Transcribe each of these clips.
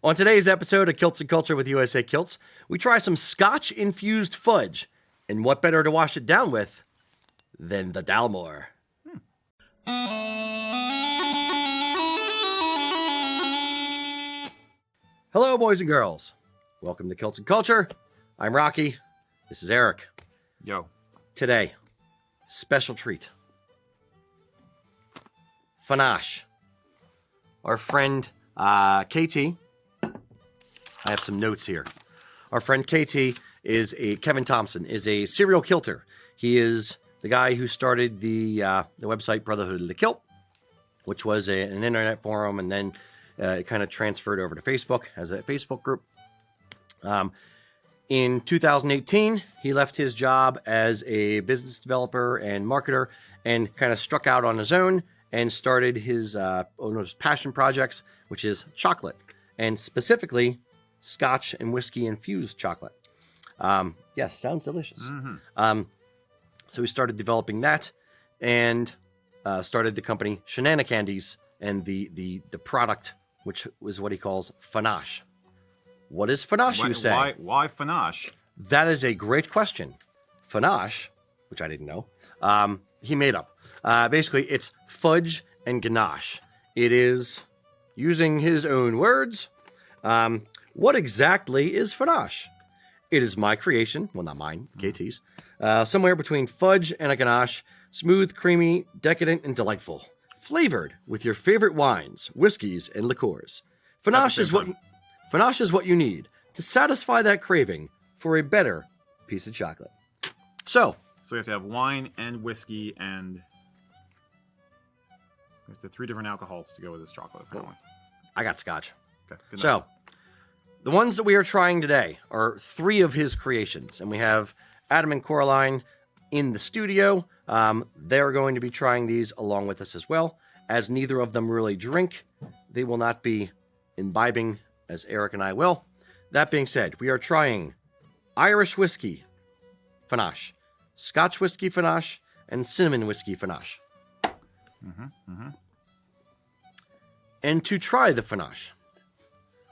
On today's episode of Kilts and Culture with USA Kilts, we try some Scotch-infused fudge. And what better to wash it down with than the Dalmore? Hello, boys and girls. Welcome to Kilts and Culture. I'm Rocky. This is Erik. Yo. Today, special treat. Fanache. Our friend KT. I have some notes here. Our friend KT Kevin Thompson is a serial kilter. He is the guy who started the website Brotherhood of the Kilt, which was an internet forum, and then it kind of transferred over to Facebook as a Facebook group. In 2018, he left his job as a business developer and marketer and kind of struck out on his own and started his passion projects, which is chocolate, and specifically Scotch and whiskey infused chocolate. Yes, sounds delicious. Mm-hmm. So we started developing that and started the company Shenana Candies and the product, which was what he calls Fanache. What is Fanache, you say? Why Fanache? That is a great question. Fanache, which I didn't know, he made up. Basically, it's fudge and ganache. It is, using his own words, what exactly is Fanache? It is my creation, well, not mine, KT's, somewhere between fudge and a ganache, smooth, creamy, decadent, and delightful, flavored with your favorite wines, whiskeys, and liqueurs. Fanache is what you need to satisfy that craving for a better piece of chocolate. So you have to have wine and whiskey and we have to 3 different alcohols to go with this chocolate, apparently. I got Scotch. Okay, good enough. So the ones that we are trying today are 3 of his creations, and we have Adam and Coraline in the studio. They're going to be trying these along with us as well. As neither of them really drink, they will not be imbibing as Erik and I will. That being said, we are trying Irish whiskey Fanache, Scotch whiskey Fanache, and cinnamon whiskey Fanache. And to try the Fanache,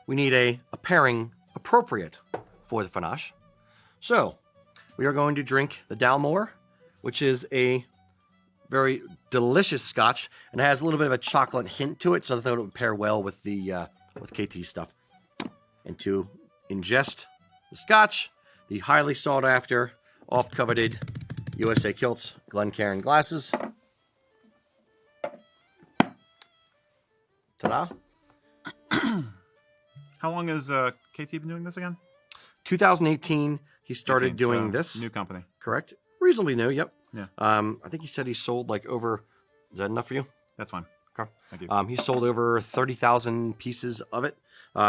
we need a pairing appropriate for the Fanache. So, we are going to drink the Dalmore, which is a very delicious Scotch, and it has a little bit of a chocolate hint to it, so I thought it would pair well with the with KT stuff. And to ingest the Scotch, the highly sought after, oft-coveted USA Kilts Glencairn glasses. Ta-da! How long has KT been doing this again? 2018, he started doing this. New company. Correct. Reasonably new, yep. Yeah. I think he said he sold like over... Is that enough for you? That's fine. Okay. Thank you. He sold over 30,000 pieces of it,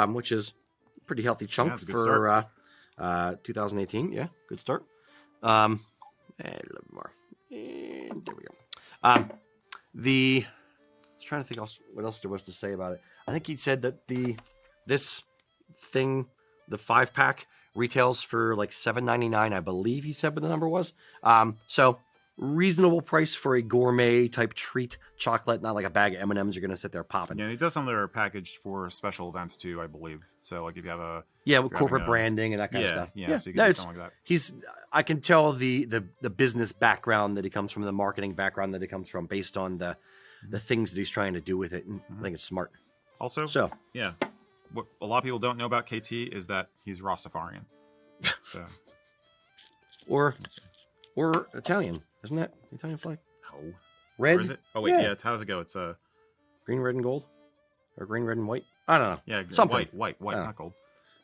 which is a pretty healthy chunk for 2018. Yeah, good start. And a little bit more. And there we go. I was trying to think what else there was to say about it. I think he said that this thing, the 5-pack, retails for like $7.99. I believe he said what the number was. So reasonable price for a gourmet type treat chocolate, not like a bag of M&Ms you're going to sit there popping. Yeah, he does some that are packaged for special events too, I believe. So like if you have with corporate branding and that kind of stuff. Yeah, so you can do something like that. I can tell the business background that he comes from, the marketing background that he comes from, based on the things that he's trying to do with it. And I think it's smart. Also, yeah, what a lot of people don't know about KT is that he's Rastafarian. So, or Italian, isn't that the Italian flag? No, red. Or is it? Oh wait, yeah. How does it go? It's green, red, and gold, or green, red, and white. I don't know. Yeah, something. White, not gold.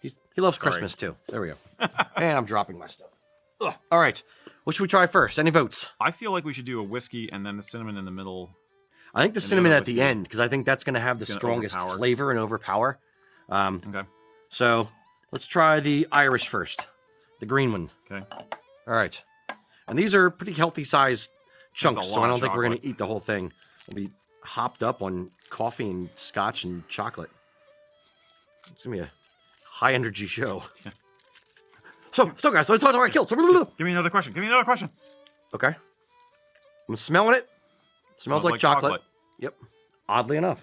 He loves Christmas too. There we go. And I'm dropping my stuff. Ugh. All right, what should we try first? Any votes? I feel like we should do a whiskey and then the cinnamon in the middle. I think the cinnamon at the end, because I think that's going to have the strongest flavor and overpower. Okay. So let's try the Irish first, the green one. Okay. All right. And these are pretty healthy sized chunks, so I don't think we're going to eat the whole thing. We'll be hopped up on coffee and Scotch and chocolate. It's going to be a high energy show. So guys, let's talk about kilts. Give me another question. Okay. I'm smelling it. Smells like chocolate. Yep. Oddly enough.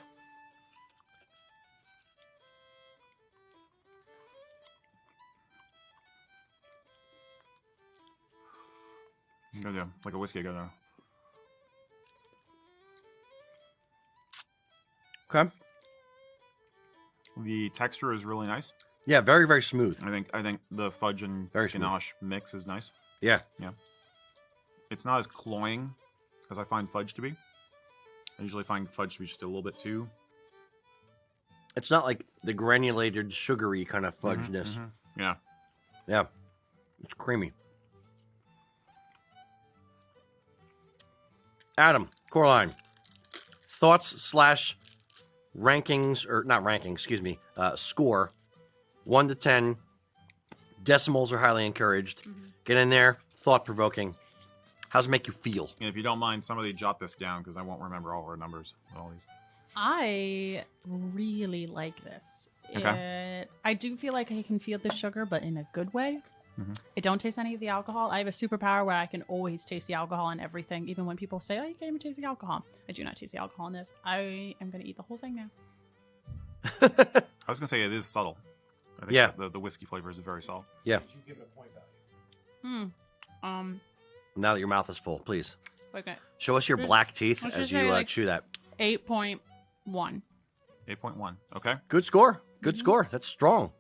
Yeah, like a whiskey go. Okay. The texture is really nice. Yeah, very, very smooth. I think the fudge and Very smooth. ganache mix is nice. Yeah. Yeah. It's not as cloying as I find fudge to be. I usually find fudge to be just a little bit too... It's not like the granulated, sugary kind of fudgeness. Yeah. Yeah. It's creamy. Adam, Coraline, thoughts / rankings, or not ranking, excuse me, score, 1 to 10. Decimals are highly encouraged. Get in there, thought-provoking. How's it make you feel? And if you don't mind, somebody jot this down because I won't remember all our numbers. All these. I really like this. Okay. I do feel like I can feel the sugar, but in a good way. I don't taste any of the alcohol. I have a superpower where I can always taste the alcohol in everything, even when people say, oh, you can't even taste the alcohol. I do not taste the alcohol in this. I am going to eat the whole thing now. I was going to say it is subtle. I think Yeah. the whiskey flavor is very subtle. Yeah. Did you give it a point value? Now that your mouth is full, please. Okay. Show us your black teeth let's as just you say, like, chew that. 8.1. 8.1. Okay. Good score. Good score. That's strong.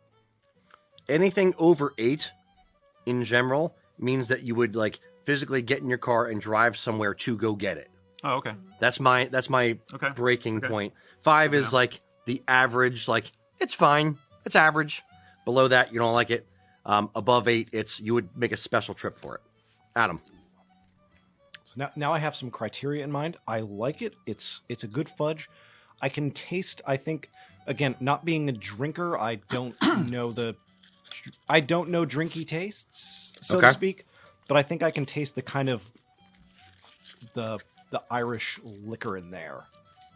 Anything over 8 in general means that you would like physically get in your car and drive somewhere to go get it. Oh, okay. That's my Okay. breaking Okay. point. 5 is like the average, like it's fine. It's average. Below that, you don't like it. Above 8, it's you would make a special trip for it. Adam. So now I have some criteria in mind. I like it. It's a good fudge. I can taste, I think, again, not being a drinker, I don't know drinky tastes, so Okay. to speak. But I think I can taste the kind of the Irish liquor in there.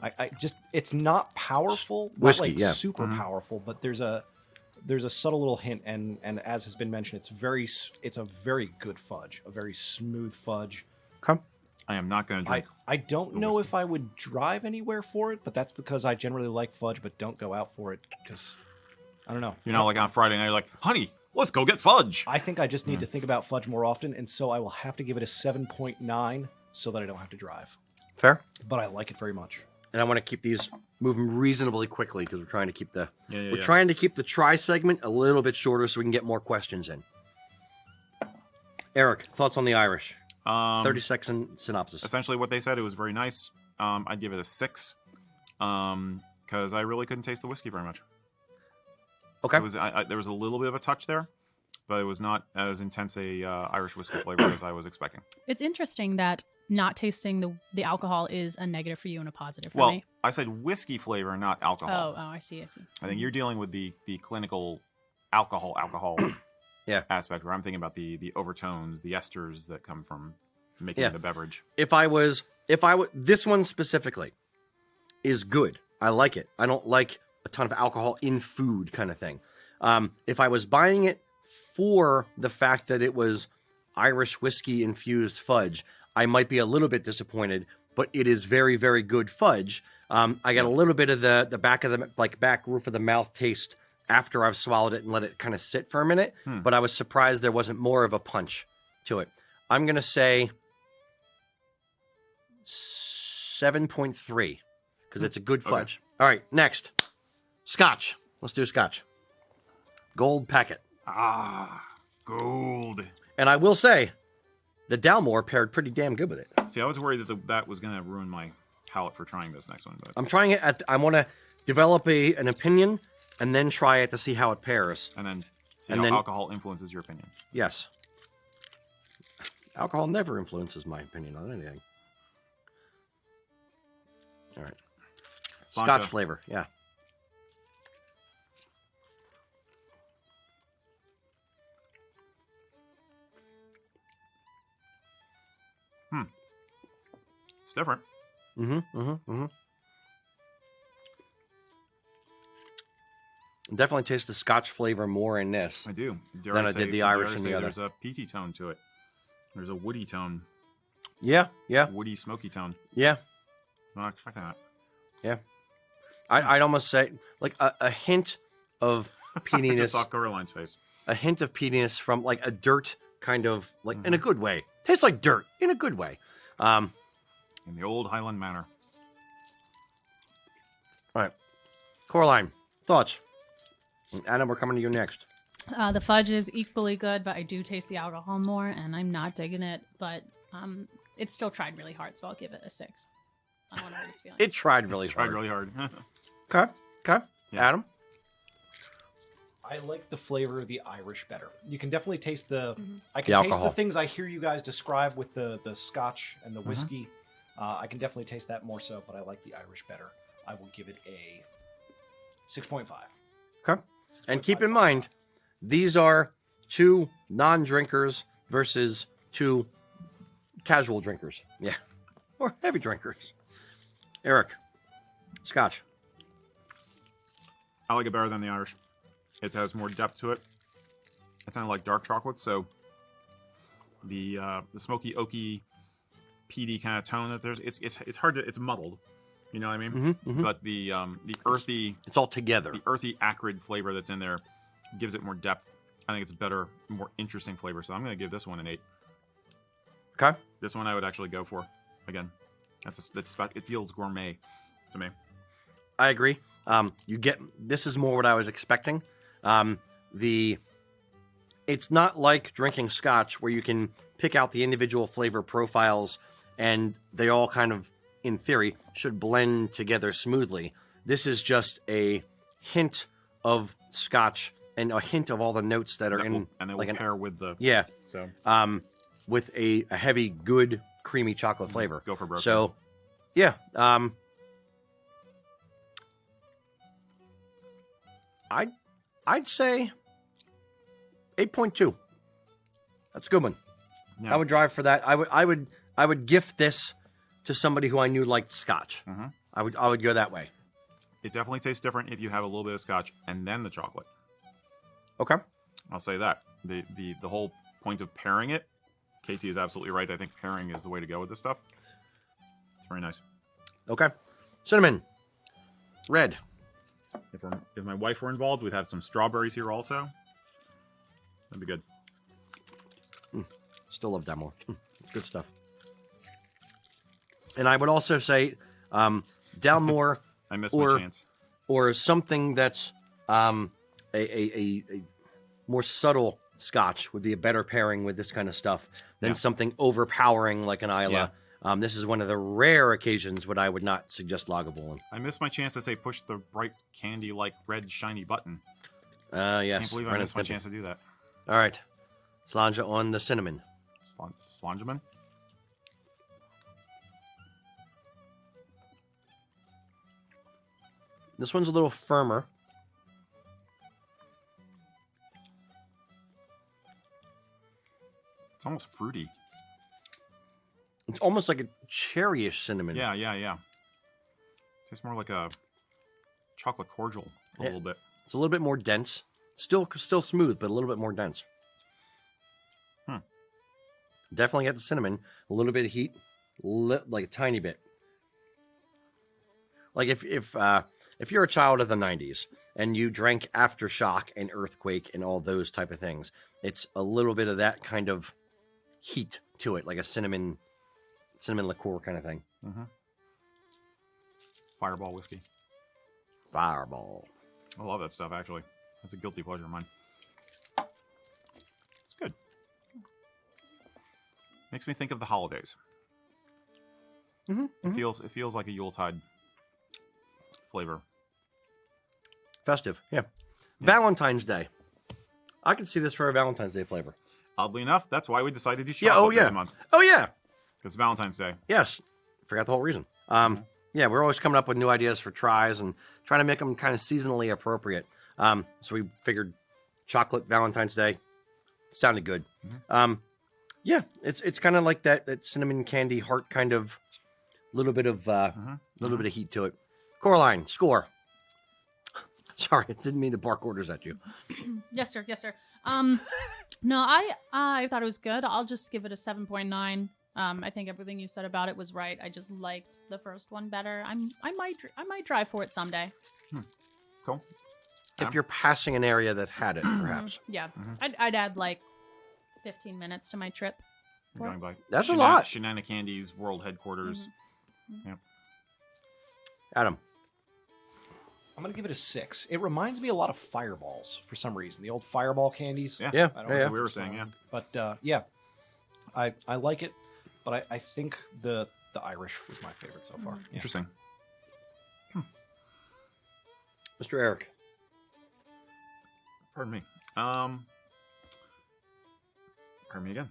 I just it's not powerful, Whiskey, not like yeah. super powerful, but there's a subtle little hint, and as has been mentioned, it's a very good fudge, a very smooth fudge. Come. I am not going to drink. I don't the know whiskey. if I would drive anywhere for it, but that's because I generally like fudge, but don't go out for it because I don't know. You know, like on Friday night, you're like, honey, let's go get fudge. I think I just need to think about fudge more often, and so I will have to give it a 7.9 so that I don't have to drive. Fair. But I like it very much. And I want to keep these moving reasonably quickly because we're trying to keep the Yeah, we're trying to keep the try segment a little bit shorter so we can get more questions in. Erik, thoughts on the Irish? 30-second synopsis. Essentially, what they said, it was very nice. I'd give it a 6 because I really couldn't taste the whiskey very much. Okay. It was there was a little bit of a touch there, but it was not as intense a Irish whiskey flavor as I was expecting. It's interesting that not tasting the alcohol is a negative for you and a positive for Well, me. I said whiskey flavor, not alcohol. Oh, I see. I think you're dealing with the clinical alcohol Yeah. aspect, where I'm thinking about the overtones, the esters that come from making Yeah. the beverage. If I would, this one specifically is good. I like it. I don't like a ton of alcohol in food kind of thing. If I was buying it for the fact that it was Irish whiskey infused fudge, I might be a little bit disappointed, but it is very, very good fudge. I got a little bit of the back of the back roof of the mouth taste after I've swallowed it and let it kind of sit for a minute, but I was surprised there wasn't more of a punch to it. I'm going to say 7.3 because it's a good fudge. All right, next. Scotch. Let's do Scotch. Gold packet. Ah, gold. And I will say, the Dalmore paired pretty damn good with it. See, I was worried that that was going to ruin my palate for trying this next one. But I'm trying it I want to develop an opinion and then try it to see how it pairs. and then see And how then- alcohol influences your opinion. Yes. Alcohol never influences my opinion on anything. All right. Sancha. Scotch flavor, yeah. It's different. Definitely taste the Scotch flavor more in this. I do. Dare Then I say- did the dare Irish I and say the other. There's a peaty tone to it. There's a woody tone. Yeah. Woody, smoky tone. Yeah. I'm not expecting that. Yeah. I'd almost say like a hint of I just peatiness. saw Coraline's face. A hint of peatiness from like a dirt kind of like in a good way. Tastes like dirt in a good way. In the old Highland manner. All right. Coraline, thoughts? And Adam, we're coming to you next. The fudge is equally good, but I do taste the alcohol more, and I'm not digging it. But it still tried really hard, so I'll give it a 6. I want to hurt its feelings. It tried really Tried hard. really hard. Okay. Yeah. Adam? I like the flavor of the Irish better. You can definitely taste the. I The can taste alcohol. the things I hear you guys describe with the Scotch and the whiskey. I can definitely taste that more so, but I like the Irish better. I will give it a 6.5. Okay. And keep in mind, these are 2 non-drinkers versus 2 casual drinkers. Yeah. Or heavy drinkers. Erik, Scotch. I like it better than the Irish. It has more depth to it. It's kind of like dark chocolate, so the smoky, oaky, peaty kind of tone that there's it's hard to, it's muddled. You know what I mean? But the earthy, It's all together. the earthy, acrid flavor that's in there gives it more depth. I think it's a better, more interesting flavor. So I'm going to give this one an 8. Okay. This one I would actually go for. Again, it feels gourmet to me. I agree. This is more what I was expecting. It's not like drinking Scotch where you can pick out the individual flavor profiles and they all kind of, in theory, should blend together smoothly. This is just a hint of Scotch and a hint of all the notes that are in, and it like will pair with the so with a heavy, good, creamy chocolate flavor. Go for broke. So, yeah. I'd say 8.2. That's a good one. Yeah. I would drive for that. I would gift this to somebody who I knew liked Scotch. I would go that way. It definitely tastes different if you have a little bit of Scotch and then the chocolate. Okay. I'll say that. The whole point of pairing it, KT is absolutely right. I think pairing is the way to go with this stuff. It's very nice. Okay. Cinnamon. Red. If my wife were involved, we'd have some strawberries here also. That'd be good. Still love that more. Good stuff. And I would also say down more I missed my chance. or something that's a more subtle Scotch would be a better pairing with this kind of stuff than something overpowering like an Isla. This is one of the rare occasions when I would not suggest Lagavulin. I missed my chance to say push the bright candy-like red shiny button. Yes. Can't believe I Brennan missed my Snippet. chance to do that. All right. Slanja on the cinnamon. Slangeman? This one's a little firmer. It's almost fruity. It's almost like a cherryish cinnamon. Yeah. Tastes more like a chocolate cordial a little bit. It's a little bit more dense. Still smooth, but a little bit more dense. Definitely get the cinnamon. A little bit of heat, like a tiny bit. Like if you're a child of the 90s and you drank Aftershock and Earthquake and all those type of things, it's a little bit of that kind of heat to it, like a cinnamon liqueur kind of thing. Fireball whiskey. Fireball. I love that stuff, actually. That's a guilty pleasure of mine. It's good. Makes me think of the holidays. It feels like a Yuletide flavor. Festive, yeah. Valentine's Day. I could see this for a Valentine's Day flavor. Oddly enough, that's why we decided to do Yeah, chocolate this month. Oh, yeah. Because Valentine's Day. Yes. Forgot the whole reason. Yeah, we're always coming up with new ideas for tries and trying to make them kind of seasonally appropriate. So we figured chocolate Valentine's Day sounded good. Yeah, it's kind of like that cinnamon candy heart kind of little bit of heat to it. Coraline, score. Sorry, I didn't mean to bark orders at you. Yes, sir. No, I thought it was good. I'll just give it a 7.9. I think everything you said about it was right. I just liked the first one better. I might drive for it someday. Cool. If you're passing an area that had it, perhaps. Yeah, I'd add like 15 minutes to my trip. I'm going by That's a lot. Shenana Candy's world headquarters. Yep. Adam. I'm gonna give it a 6. It reminds me a lot of Fireballs for some reason. The old Fireball candies. Yeah. Yeah. I don't yeah, know yeah. So we were saying, yeah. But yeah, I like it, but I think the Irish was my favorite so far. Yeah. Interesting. Mr. Erik. Pardon me. Pardon me again.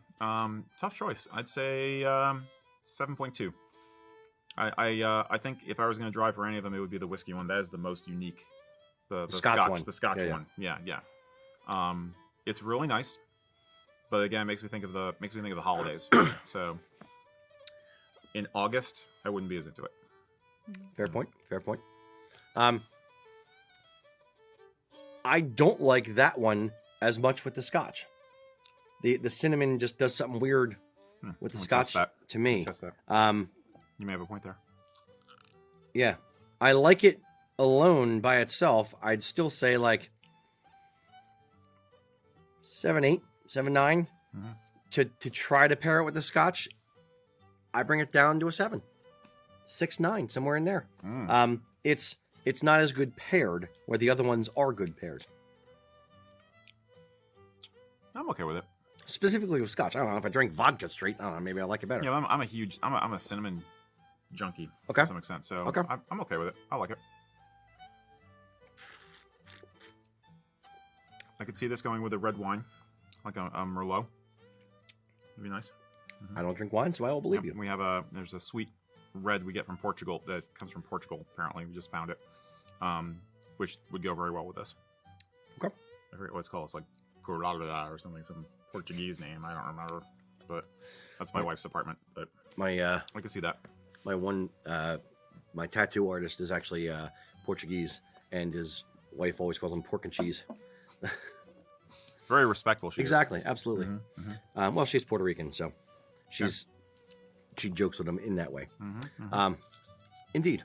Tough choice. I'd say 7.2. I think if I was going to drive for any of them, it would be the whiskey one. That is the most unique. The Scotch one. The Scotch one. Yeah. It's really nice, but again, it makes me think of the holidays. So in August, I wouldn't be as into it. Fair point. Fair point. I don't like that one as much with the Scotch. The cinnamon just does something weird with the Let me Scotch test that. to me. Test that. You may have a point there. Yeah, I like it alone by itself. I'd still say like 7.8, 7.9. To try to pair it with the Scotch, I bring it down to a 7, 6.9, somewhere in there. It's not as good paired, where the other ones are good paired. I'm okay with it. Specifically with Scotch. I don't know if I drink vodka straight. I don't know. Maybe I like it better. Yeah, I'm a cinnamon junkie Okay. to some extent. So Okay. I'm okay with it. I like it. I could see this going with a red wine, like a Merlot. It'd be nice. I don't drink wine, so I will believe you. We have there's a sweet red we get from Portugal that comes from Portugal. Apparently, we just found it, which would go very well with this. Okay. I forget what it's called. It's like Coraline or something, some Portuguese name. I don't remember, but that's my wife's apartment. But My I can see that. my tattoo artist is actually Portuguese, and his wife always calls him pork and cheese. Very respectful. She is. Exactly, absolutely. Well, she's Puerto Rican, so she jokes with him in that way. Indeed.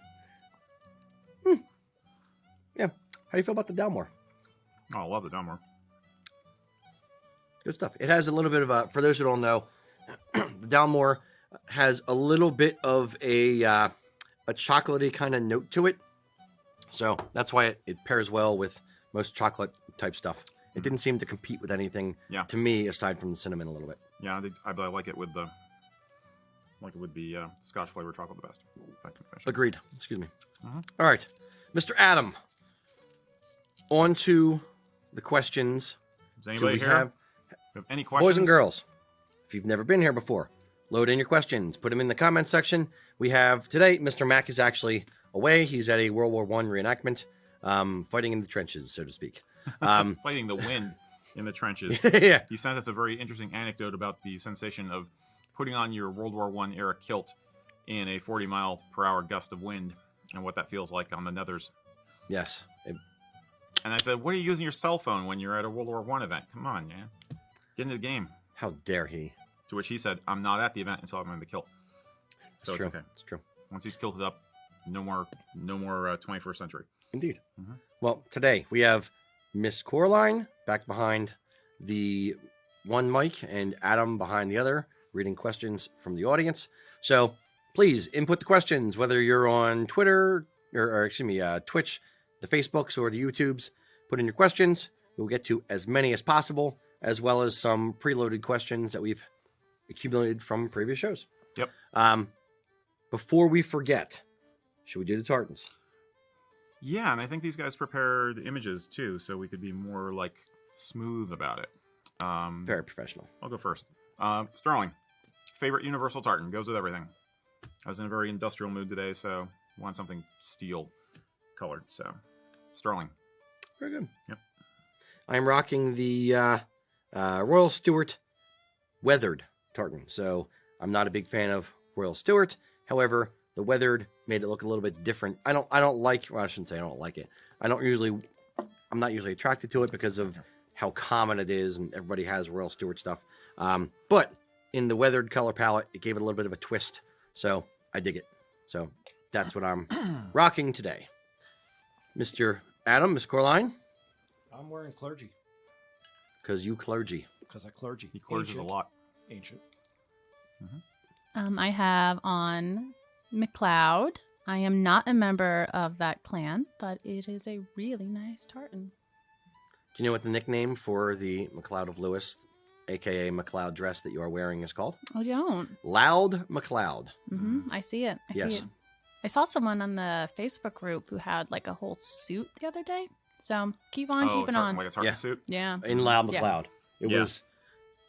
Yeah. How do you feel about the Dalmore? Oh, I love the Dalmore. Good stuff. It has a little bit of a, for those who don't know, the Dalmore has a little bit of a chocolatey kind of note to it. So that's why it pairs well with most chocolate type stuff. It didn't seem to compete with anything to me aside from the cinnamon a little bit. Yeah, I like it with the Scotch flavored chocolate the best. Agreed. Excuse me. All right. Mr. Adam, on to the questions. Does anybody here have any questions? Boys and girls, if you've never been here before, load in your questions. Put them in the comments section. We have today, Mr. Mac is actually away. He's at a World War I reenactment, fighting in the trenches, so to speak. Fighting the wind in the trenches. Yeah. He sent us a very interesting anecdote about the sensation of putting on your World War I era kilt in a 40-mile-per-hour gust of wind and what that feels like on the nethers. Yes. And I said, what are you using your cell phone when you're at a World War I event? Come on, man. Get into the game. How dare he? To which he said, I'm not at the event until I'm in the kilt. So it's true. okay. It's true. Once he's kilted up, no more 21st century. Indeed. Well, today we have Miss Coraline back behind the one mic and Adam behind the other, reading questions from the audience. So please input the questions, whether you're on Twitter or Twitch, the Facebooks, or the YouTubes. Put in your questions. We'll get to as many as possible, as well as some preloaded questions that we've accumulated from previous shows. Yep. Before we forget, should we do the tartans? Yeah, and I think these guys prepared images too, so we could be more like smooth about it. Very professional. I'll go first. Stirling, favorite universal tartan, goes with everything. I was in a very industrial mood today, so want something steel colored. So Stirling. Very good. Yep. I'm rocking the Royal Stewart weathered tartan. So I'm not a big fan of Royal Stewart. However, the weathered made it look a little bit different. I don't like, well, I shouldn't say I don't like it. I'm not usually attracted to it because of how common it is, and everybody has Royal Stewart stuff. But in the weathered color palette, it gave it a little bit of a twist. So I dig it. So that's what I'm rocking today. Mr. Adam, Miss Coraline? I'm wearing Clergy. Because you clergy. Because I clergy. He clerges a lot. Ancient. I have on Macleod. I am not a member of that clan, but it is a really nice tartan. Do you know what the nickname for the Macleod of Lewis, aka Macleod dress that you are wearing, is called? I don't. Loud Macleod. I see it. I see Yes. it. I saw someone on the Facebook group who had like a whole suit the other day. So keep on keeping on. Like a tartan Yeah. suit? Yeah. In Loud Yeah. Macleod. Yeah.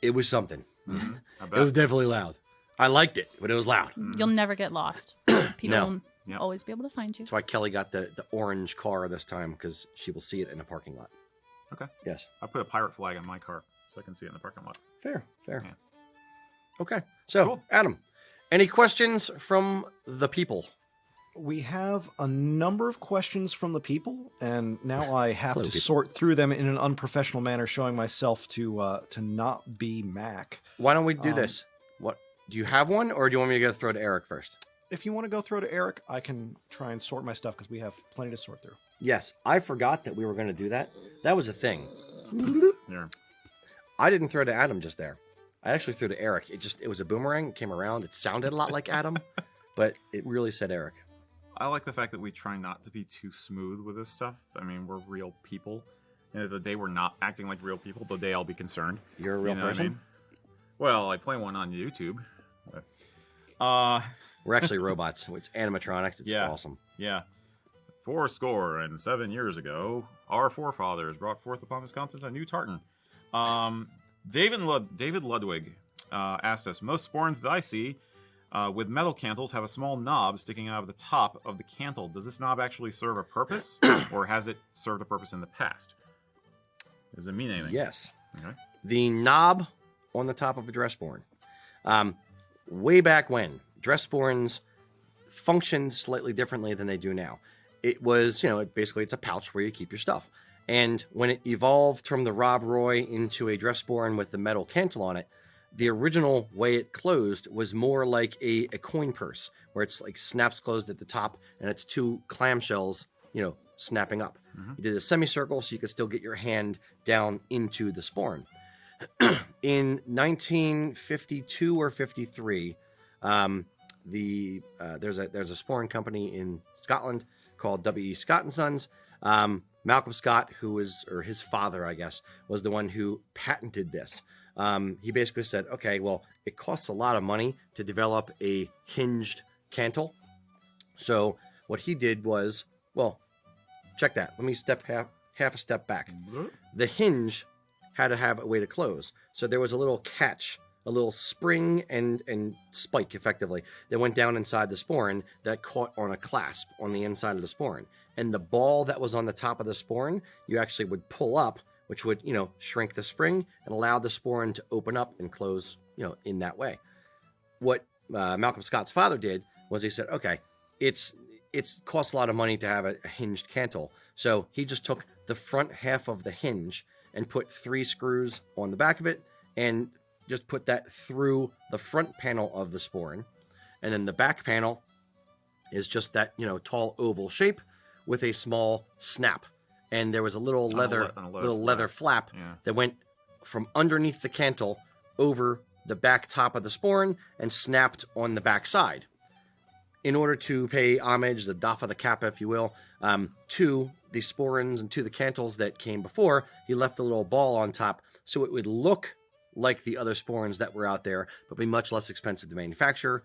It was something. I bet. It was definitely loud. I liked it, but it was loud. You'll never get lost. People will Yep. always be able to find you. That's why Kelly got the orange car this time, because she will see it in a parking lot. Okay. Yes. I put a pirate flag on my car so I can see it in the parking lot. Fair. Yeah. Okay. So, Cool. Adam, any questions from the people? We have a number of questions from the people, and now I have Hello, to people. sort through them in an unprofessional manner, showing myself to not be Mac. Why don't we do this? What do you have one, or do you want me to go throw to Eric first? If you want to go through to Eric, I can try and sort my stuff because we have plenty to sort through. Yes, I forgot that we were going to do that. That was a thing. Yeah. I didn't throw to Adam just there. I actually threw to Eric. It was a boomerang. It came around. It sounded a lot like Adam, but it really said Eric. I like the fact that we try not to be too smooth with this stuff. I mean, we're real people. And the day we're not acting like real people, the day I'll be concerned. You're a real You know what person? I mean? Well, I play one on YouTube. We're actually robots. It's animatronics. It's Yeah. awesome. Yeah. 407 years ago, our forefathers brought forth upon this continent a new tartan. David Ludwig asked us, most sporrans that I see with metal cantles have a small knob sticking out of the top of the cantle. Does this knob actually serve a purpose, or has it served a purpose in the past? Does it mean anything? Yes. Okay. The knob on the top of a dress sporran. Way back when, dress sporrans functioned slightly differently than they do now. It was, basically it's a pouch where you keep your stuff. And when it evolved from the Rob Roy into a dress sporran with the metal cantle on it, the original way it closed was more like a coin purse, where it's like snaps closed at the top and it's two clamshells, snapping up. You did a semicircle so you could still get your hand down into the sporran. In 1952 or 53, there's a sporran company in Scotland called W.E. Scott and Sons. Malcolm Scott, his father, I guess, was the one who patented this. He basically said, okay, well, it costs a lot of money to develop a hinged cantle. So what he did was, well, check that. Let me step half a step back. The hinge had to have a way to close. So there was a little catch, a little spring and spike, effectively, that went down inside the sporran that caught on a clasp on the inside of the sporran. And the ball that was on the top of the sporran, you actually would pull up, which would, shrink the spring and allow the sporran to open up and close, in that way. What Malcolm Scott's father did was he said, okay, it costs a lot of money to have a hinged cantle. So he just took the front half of the hinge and put 3 screws on the back of it and just put that through the front panel of the sporran. And then the back panel is just that, tall oval shape with a small snap. And there was a little leather flap that went from underneath the cantle over the back top of the sporran and snapped on the back side. In order to pay homage, the Dafa the Kappa, if you will, to the sporrans and to the cantles that came before, he left the little ball on top so it would look like the other sporrans that were out there, but be much less expensive to manufacture,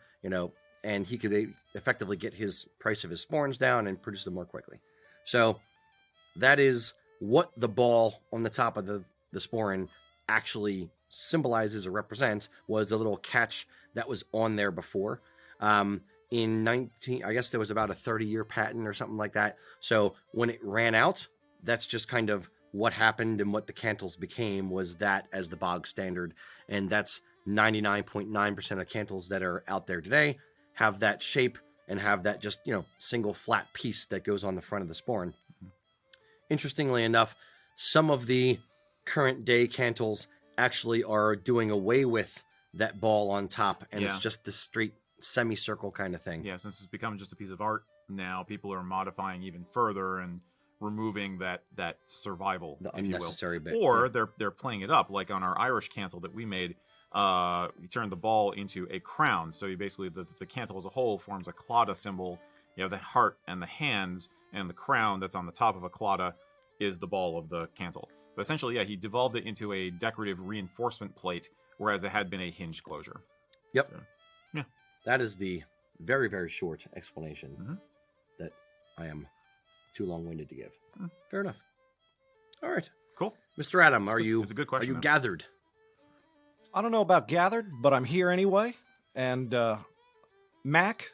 and he could effectively get his price of his sporrans down and produce them more quickly. So that is what the ball on the top of the sporran actually symbolizes or represents, was the little catch that was on there before. I guess there was about a 30-year patent or something like that. So when it ran out, that's just kind of what happened, and what the cantles became was that as the bog standard. And that's 99.9% of cantles that are out there today have that shape and have that just, single flat piece that goes on the front of the sporran. Interestingly enough, some of the current day cantles actually are doing away with that ball on top, and it's just the straight semicircle kind of thing. Yeah, since it's become just a piece of art now, people are modifying even further and removing that survival, The if you will. unnecessary bit. Or Yeah. they're playing it up, like on our Irish cantle that we made. You turn the ball into a crown. So you basically the cantle as a whole forms a claddagh symbol. You have the heart and the hands, and the crown that's on the top of a claddagh is the ball of the cantle. But essentially, yeah, he devolved it into a decorative reinforcement plate, whereas it had been a hinged closure. Yep. So, yeah. That is the very, very short explanation Mhm. that I am too long-winded to give. Fair enough. All right. Cool. Mr. Adam, are you It's a good question. Are you man. gathered? I don't know about gathered, but I'm here anyway. And Mac,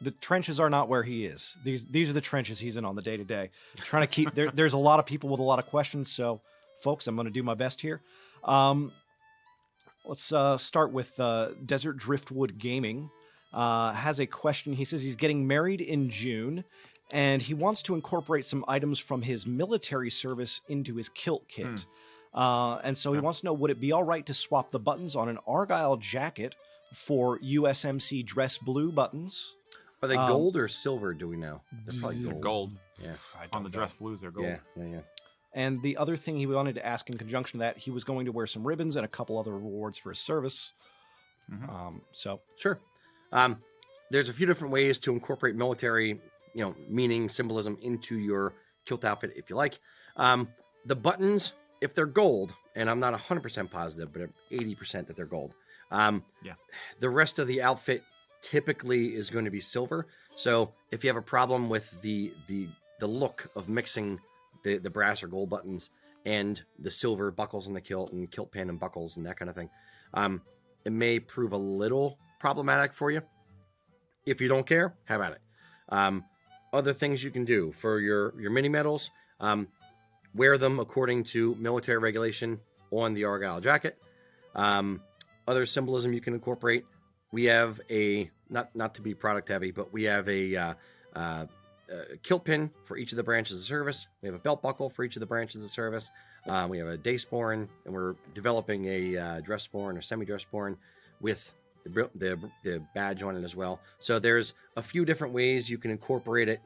the trenches are not where he is. These are the trenches he's in on the day-to-day. Trying to keep there's a lot of people with a lot of questions, so folks, I'm going to do my best here. Let's start with Desert Driftwood Gaming. Has a question. He says he's getting married in June, and he wants to incorporate some items from his military service into his kilt kit. And so he wants to know, would it be all right to swap the buttons on an Argyle jacket for USMC dress blue buttons? Are they gold or silver, do we know? They're probably They're gold. gold. Yeah. On the dress blues, they're gold. Yeah. And the other thing he wanted to ask in conjunction to that, he was going to wear some ribbons and a couple other rewards for his service. So Sure. There's a few different ways to incorporate military, meaning, symbolism into your kilt outfit, if you like. The buttons, if they're gold, and I'm not 100% positive, but I'm 80% that they're gold. The rest of the outfit typically is going to be silver. So if you have a problem with the look of mixing the brass or gold buttons and the silver buckles in the kilt and kilt pin and buckles and that kind of thing, it may prove a little problematic for you. If you don't care, have at it. Other things you can do for your mini medals, wear them according to military regulation on the Argyle jacket. Other symbolism you can incorporate. We have a, not to be product heavy, but we have a kilt pin for each of the branches of service. We have a belt buckle for each of the branches of service. We have a day sporran, and we're developing a dress sporran or semi-dress sporran with the badge on it as well. So there's a few different ways you can incorporate it.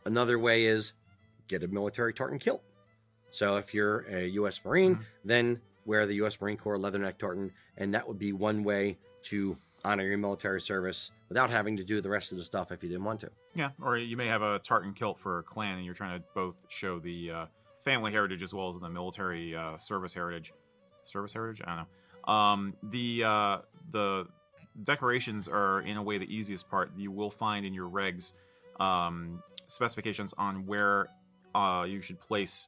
Another way is get a military tartan kilt. So if you're a U.S. Marine, then wear the U.S. Marine Corps leatherneck tartan, and that would be one way to honor your military service without having to do the rest of the stuff if you didn't want to. Yeah, or you may have a tartan kilt for a clan, and you're trying to both show the family heritage as well as the military service heritage. Service heritage? I don't know. The decorations are, in a way, the easiest part. You will find in your regs specifications on where you should place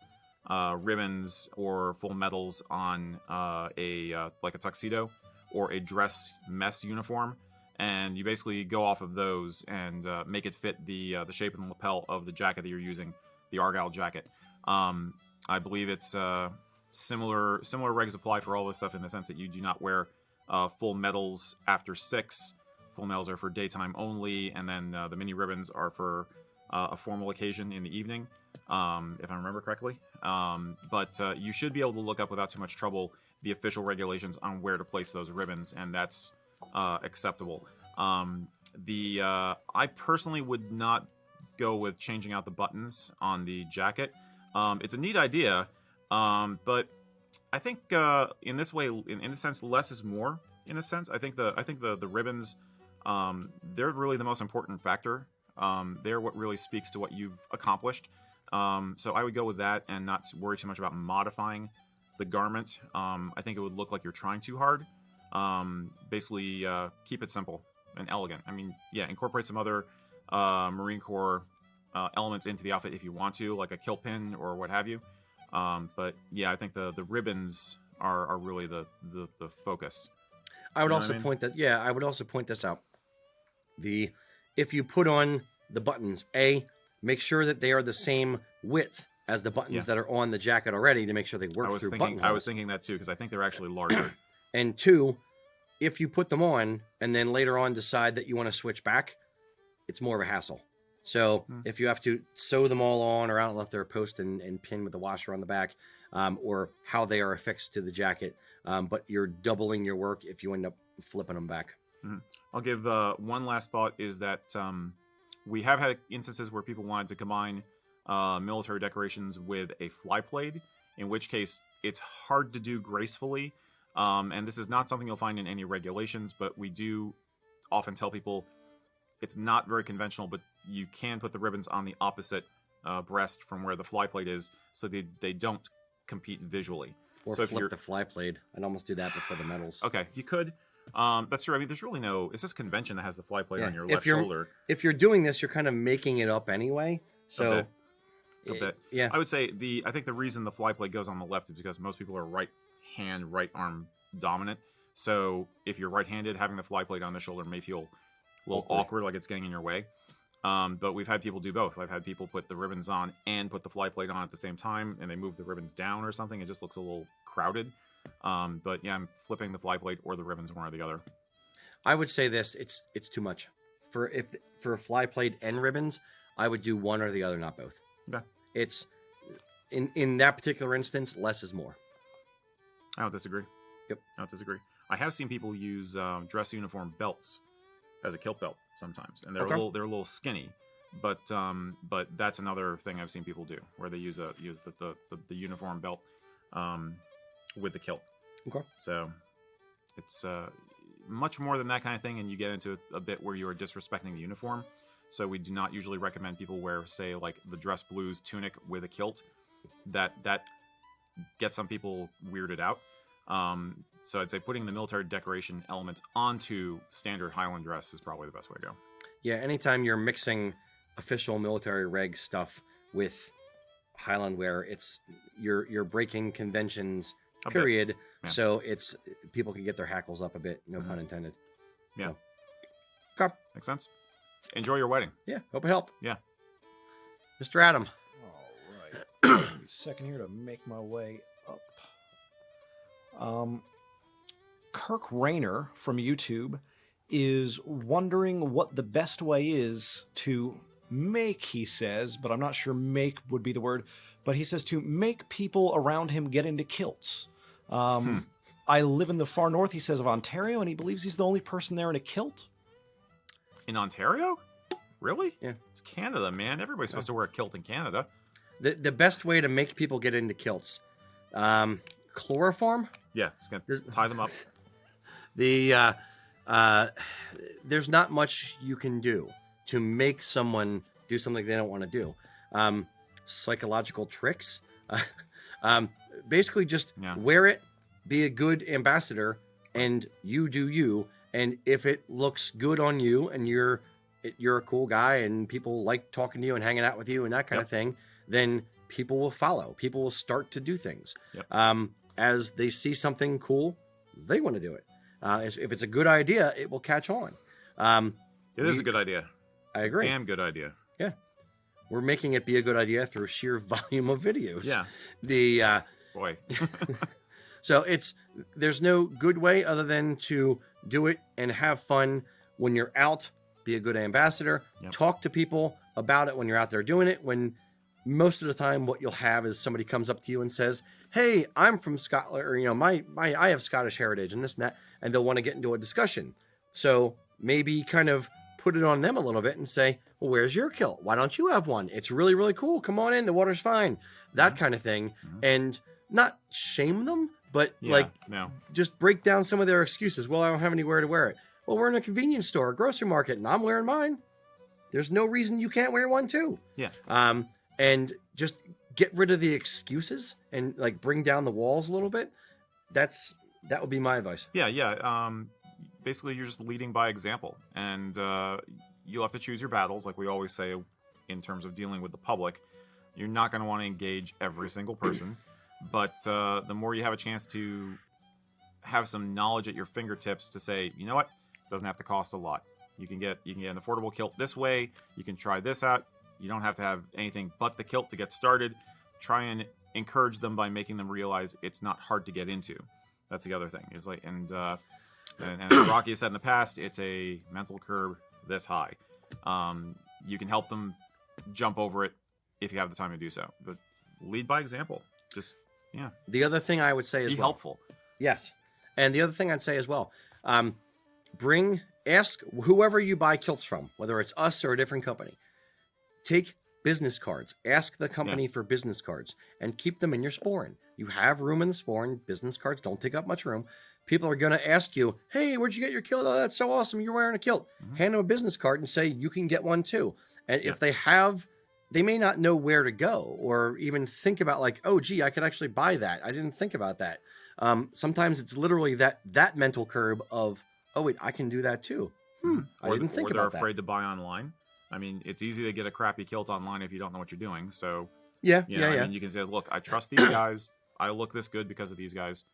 ribbons or full medals on like a tuxedo or a dress mess uniform, and you basically go off of those and make it fit the shape and lapel of the jacket that you're using, the Argyle jacket. I believe it's similar regs apply for all this stuff in the sense that you do not wear full medals after 6. Full medals are for daytime only, and then the mini ribbons are for a formal occasion in the evening, if I remember correctly. But you should be able to look up without too much trouble the official regulations on where to place those ribbons, and that's acceptable. I personally would not go with changing out the buttons on the jacket. It's a neat idea, but I think in this way, in a sense, less is more. In a sense, I think the ribbons, they're really the most important factor. They're what really speaks to what you've accomplished. So I would go with that and not worry too much about modifying the garment. I think it would look like you're trying too hard. Basically, keep it simple and elegant. I mean, yeah, incorporate some other Marine Corps elements into the outfit if you want to, like a kilt pin or what have you. But yeah, I think the ribbons are really the focus. I would also point this out. If you put on the buttons, make sure that they are the same width as the buttons that are on the jacket already to make sure they work through buttonholes. I was thinking that too, because I think they're actually larger. And 2, if you put them on and then later on decide that you want to switch back, it's more of a hassle. So if you have to sew them all on, or I don't know if they're post and pin with the washer on the back, or how they are affixed to the jacket, but you're doubling your work if you end up flipping them back. I'll give one last thought is that we have had instances where people wanted to combine military decorations with a fly plaid, in which case it's hard to do gracefully. And this is not something you'll find in any regulations, but we do often tell people it's not very conventional, but you can put the ribbons on the opposite breast from where the fly plaid is, so they don't compete visually. Or so flip the fly plaid. I'd almost do that before the medals. Okay, you could. That's true. I mean, there's really it's this convention that has the fly plaid on your left shoulder. If you're doing this, you're kind of making it up anyway. So, a bit. Yeah. I would say I think the reason the fly plaid goes on the left is because most people are right hand, right arm dominant. So if you're right-handed, having the fly plaid on the shoulder may feel a little awkward, like it's getting in your way. But we've had people do both. I've had people put the ribbons on and put the fly plaid on at the same time, and they move the ribbons down or something. It just looks a little crowded. But yeah, I'm flipping the fly plaid or the ribbons, one or the other. I would say this: it's too much for a fly plaid and ribbons. I would do one or the other, not both. Okay. It's in that particular instance, less is more. I don't disagree. Yep. I don't disagree. I have seen people use dress uniform belts as a kilt belt sometimes, and they're a little skinny. But that's another thing I've seen people do, where they use the uniform belt with the kilt. Okay. So it's much more than that kind of thing, and you get into a bit where you are disrespecting the uniform. So we do not usually recommend people wear, say, like the dress blues tunic with a kilt. That gets some people weirded out. So I'd say putting the military decoration elements onto standard Highland dress is probably the best way to go. Yeah, anytime you're mixing official military reg stuff with Highland wear, you're breaking conventions, period. Yeah. So it's people can get their hackles up a bit, no pun intended. Yeah. So. Okay. Makes sense. Enjoy your wedding. Yeah, hope it helped. Yeah. Mr. Adam. All right. Give me a second here to make my way up. Kirk Rayner from YouTube is wondering what the best way is to make, he says, but I'm not sure make would be the word, but he says to make people around him get into kilts. I live in the far north, he says, of Ontario, and he believes he's the only person there in a kilt. In Ontario? Really? Yeah. It's Canada, man. Everybody's supposed to wear a kilt in Canada. The best way to make people get into kilts, chloroform. Yeah, it's gonna tie them up. There's not much you can do to make someone do something they don't want to do. Psychological tricks. Basically just wear it, be a good ambassador, and you do you. And if it looks good on you and you're a cool guy and people like talking to you and hanging out with you and that kind of thing, then people will follow. People will start to do things. Yep. As they see something cool, they want to do it. If it's a good idea, it will catch on. It is a good idea. I agree. Damn good idea. Yeah. We're making it be a good idea through sheer volume of videos. Yeah. Boy. So there's no good way other than to do it and have fun when you're out. Be a good ambassador. Yep. Talk to people about it when you're out there doing it. When most of the time, what you'll have is somebody comes up to you and says, "Hey, I'm from Scotland," or I have Scottish heritage and this and that, and they'll want to get into a discussion. So maybe kind of put it on them a little bit and say, "Well, where's your kilt? Why don't you have one? It's really, really cool. Come on in. The water's fine." That kind of thing, and not shame them, but just break down some of their excuses. Well, I don't have anywhere to wear it. Well, we're in a convenience store, a grocery market, and I'm wearing mine. There's no reason you can't wear one too. Yeah. And just get rid of the excuses and bring down the walls a little bit. That would be my advice. Yeah. Basically, you're just leading by example, and you'll have to choose your battles, like we always say, in terms of dealing with the public. You're not going to want to engage every single person, but the more you have a chance to have some knowledge at your fingertips to say, you know what, it doesn't have to cost a lot. You can get an affordable kilt this way. You can try this out. You don't have to have anything but the kilt to get started. Try and encourage them by making them realize it's not hard to get into. That's the other thing. Is and Rocky has said in the past, it's a mental curve this high. You can help them jump over it if you have the time to do so. But lead by example. Just The other thing I would say is be helpful. Yes, and the other thing I'd say as well, ask whoever you buy kilts from, whether it's us or a different company. Take business cards. Ask the company for business cards and keep them in your sporran. You have room in the sporran. Business cards don't take up much room. People are going to ask you, hey, where'd you get your kilt? Oh, that's so awesome. You're wearing a kilt. Hand them a business card and say, you can get one too. And if they have, they may not know where to go or even think about like, oh, gee, I could actually buy that. I didn't think about that. Sometimes it's literally that mental curb of, oh, wait, I can do that too. I didn't think about that. Or they're afraid to buy online. I mean, it's easy to get a crappy kilt online if you don't know what you're doing. So, I mean, you can say, look, I trust these guys. I look this good because of these guys.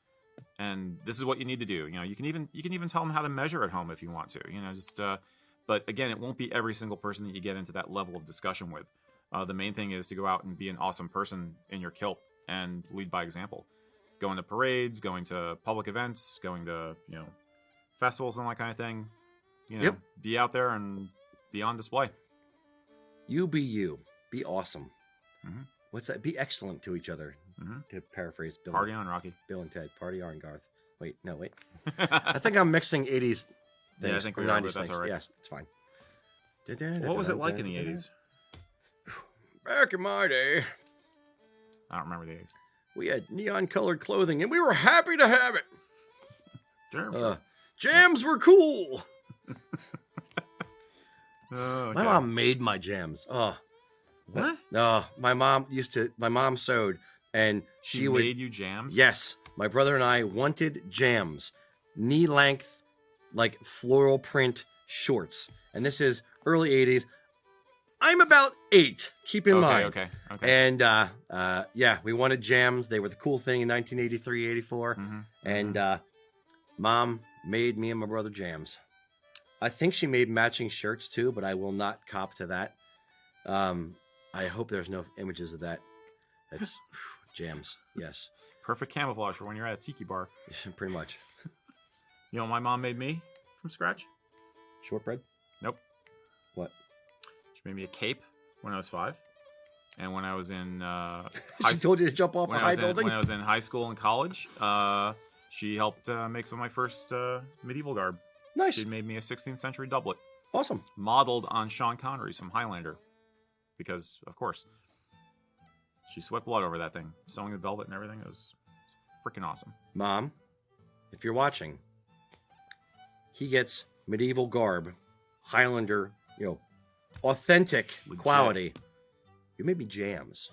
And this is what you need to do. You can even tell them how to measure at home if you want to. But again, it won't be every single person that you get into that level of discussion with. The main thing is to go out and be an awesome person in your kilt and lead by example. Going to parades, going to public events, going to festivals and that kind of thing. Be out there and be on display. You be you. Be awesome. What's that? Be excellent to each other. To paraphrase Bill. Party on, Rocky. Bill and Ted. Party on, Garth. Wait. I think I'm mixing 80s things. Yeah, I think we are, but that's things. all right. Yes, it's fine. What was it like in the 80s? Back in my day, I don't remember the 80s. we had neon-colored clothing, and we were happy to have it. Sure. Jams were cool. Okay. My mom made my jams. What? No, my mom sewed, and She would made you jams? Yes, my brother and I wanted jams, knee length, like floral print shorts, and this is early 80s. I'm about 8. Keep in mind. Okay. And we wanted jams. They were the cool thing in 1983, 84, and Mom made me and my brother jams. I think she made matching shirts too, but I will not cop to that. I hope there's no images of that. That's jams. Yes. Perfect camouflage for when you're at a tiki bar. Pretty much. You know what my mom made me from scratch? Shortbread? Nope. What? She made me a cape when I was 5. And when I was in she told you to jump off a high building? When I was in high school and college, she helped make some of my first medieval garb. Nice. She made me a 16th century doublet. Awesome. Modeled on Sean Connery's from Highlander. Because, of course, she sweat blood over that thing. Sewing the velvet and everything. It was freaking awesome. Mom, if you're watching, he gets medieval garb, Highlander, authentic Legit. quality. You made me jams.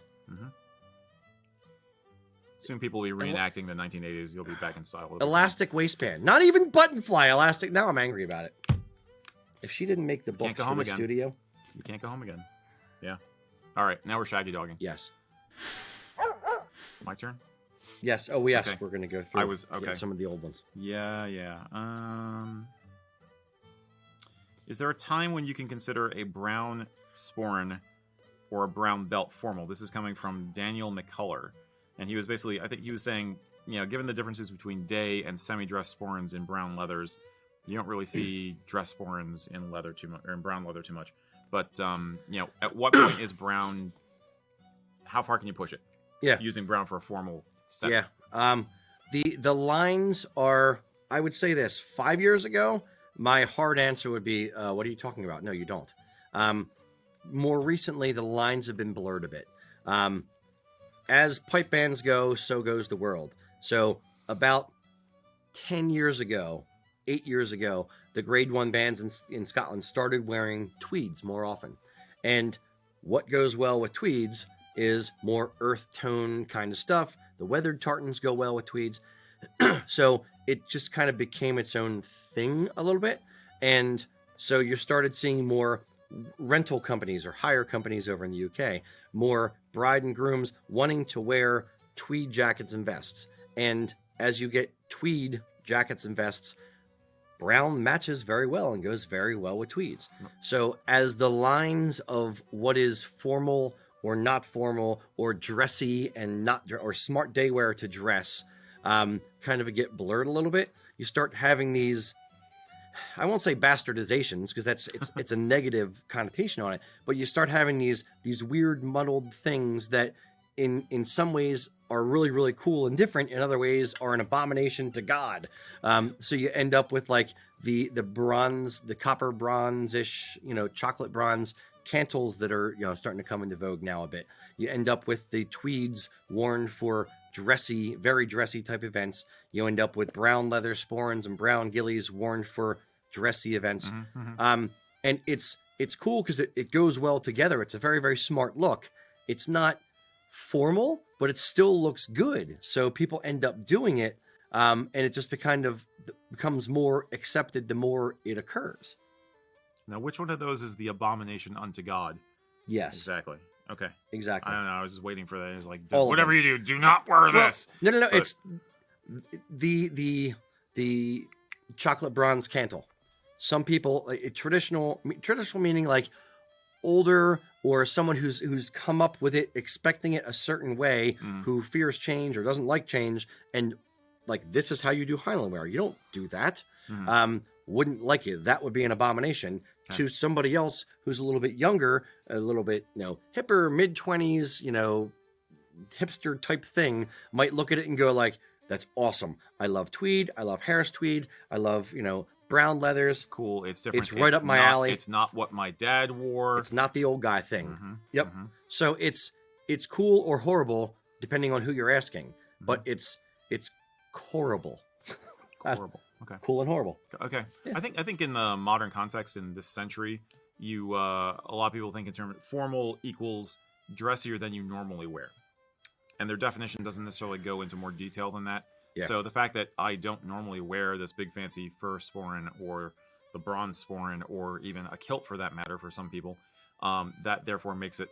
Soon people will be reenacting the 1980s. You'll be back in style. Elastic waistband. Not even button fly elastic. Now I'm angry about it. If she didn't make the books for the studio. You can't go home again. Yeah. All right. Now we're shaggy dogging. Yes. My turn? Yes. Oh, yes. Okay. We're going to go through okay. some of the old ones. Yeah. Is there a time when you can consider a brown sporran or a brown belt formal? This is coming from Daniel McCullough. And he was basically, I think he was saying, given the differences between day and semi-dress sporrans in brown leathers, you don't really see dress sporrans in leather too much, or in brown leather too much. But, at what point is brown, how far can you push it? Yeah. Using brown for a formal set. Yeah. The lines are, I would say this, 5 years ago, my hard answer would be, what are you talking about? No, you don't. More recently, the lines have been blurred a bit. As pipe bands go, so goes the world. So about 10 years ago, 8 years ago, the grade 1 bands in Scotland started wearing tweeds more often. And what goes well with tweeds is more earth tone kind of stuff. The weathered tartans go well with tweeds. So it just kind of became its own thing a little bit. And so you started seeing more rental companies or hire companies over in the UK, more bride and grooms wanting to wear tweed jackets and vests. And as you get tweed jackets and vests, brown matches very well and goes very well with tweeds. So as the lines of what is formal or not formal or dressy and not, or smart daywear to dress, kind of get blurred a little bit, you start having these, I won't say bastardizations because it's a negative connotation on it, but you start having these weird muddled things that in some ways are really, really cool and different. In other ways are an abomination to God. So you end up with like the bronze, the copper bronze-ish, chocolate bronze cantles that are starting to come into vogue now a bit. You end up with the tweeds worn for dressy, very dressy type events. You end up with brown leather sporrans and brown gillies worn for dressy events. And it's cool because it goes well together. It's a very, very smart look. It's not formal, but it still looks good. So people end up doing it, and it just becomes more accepted the more it occurs. Now, which one of those is the abomination unto God? Yes. Exactly. Okay. Exactly. I don't know. I was just waiting for that. It was like, All of whatever them. you do not wear this. No. But- It's the chocolate bronze cantle. Some people traditional meaning like older or someone who's come up with it expecting it a certain way, who fears change or doesn't like change, and like this is how you do Highland wear. You don't do that. Wouldn't like it. That would be an abomination. To somebody else who's a little bit younger, a little bit hipper, mid-20s, hipster type thing, might look at it and go like, that's awesome. I love tweed. I love Harris tweed. I love brown leathers. Cool. It's different. It's right up my alley. It's not what my dad wore. It's not the old guy thing. Yep. So it's cool or horrible depending on who you're asking, but it's horrible. Horrible. Okay. Cool and horrible. Okay. Yeah. I think in the modern context in this century, a lot of people think in terms of formal equals dressier than you normally wear. And their definition doesn't necessarily go into more detail than that. Yeah. So the fact that I don't normally wear this big fancy fur sporran or the bronze sporran or even a kilt for that matter for some people, that therefore makes it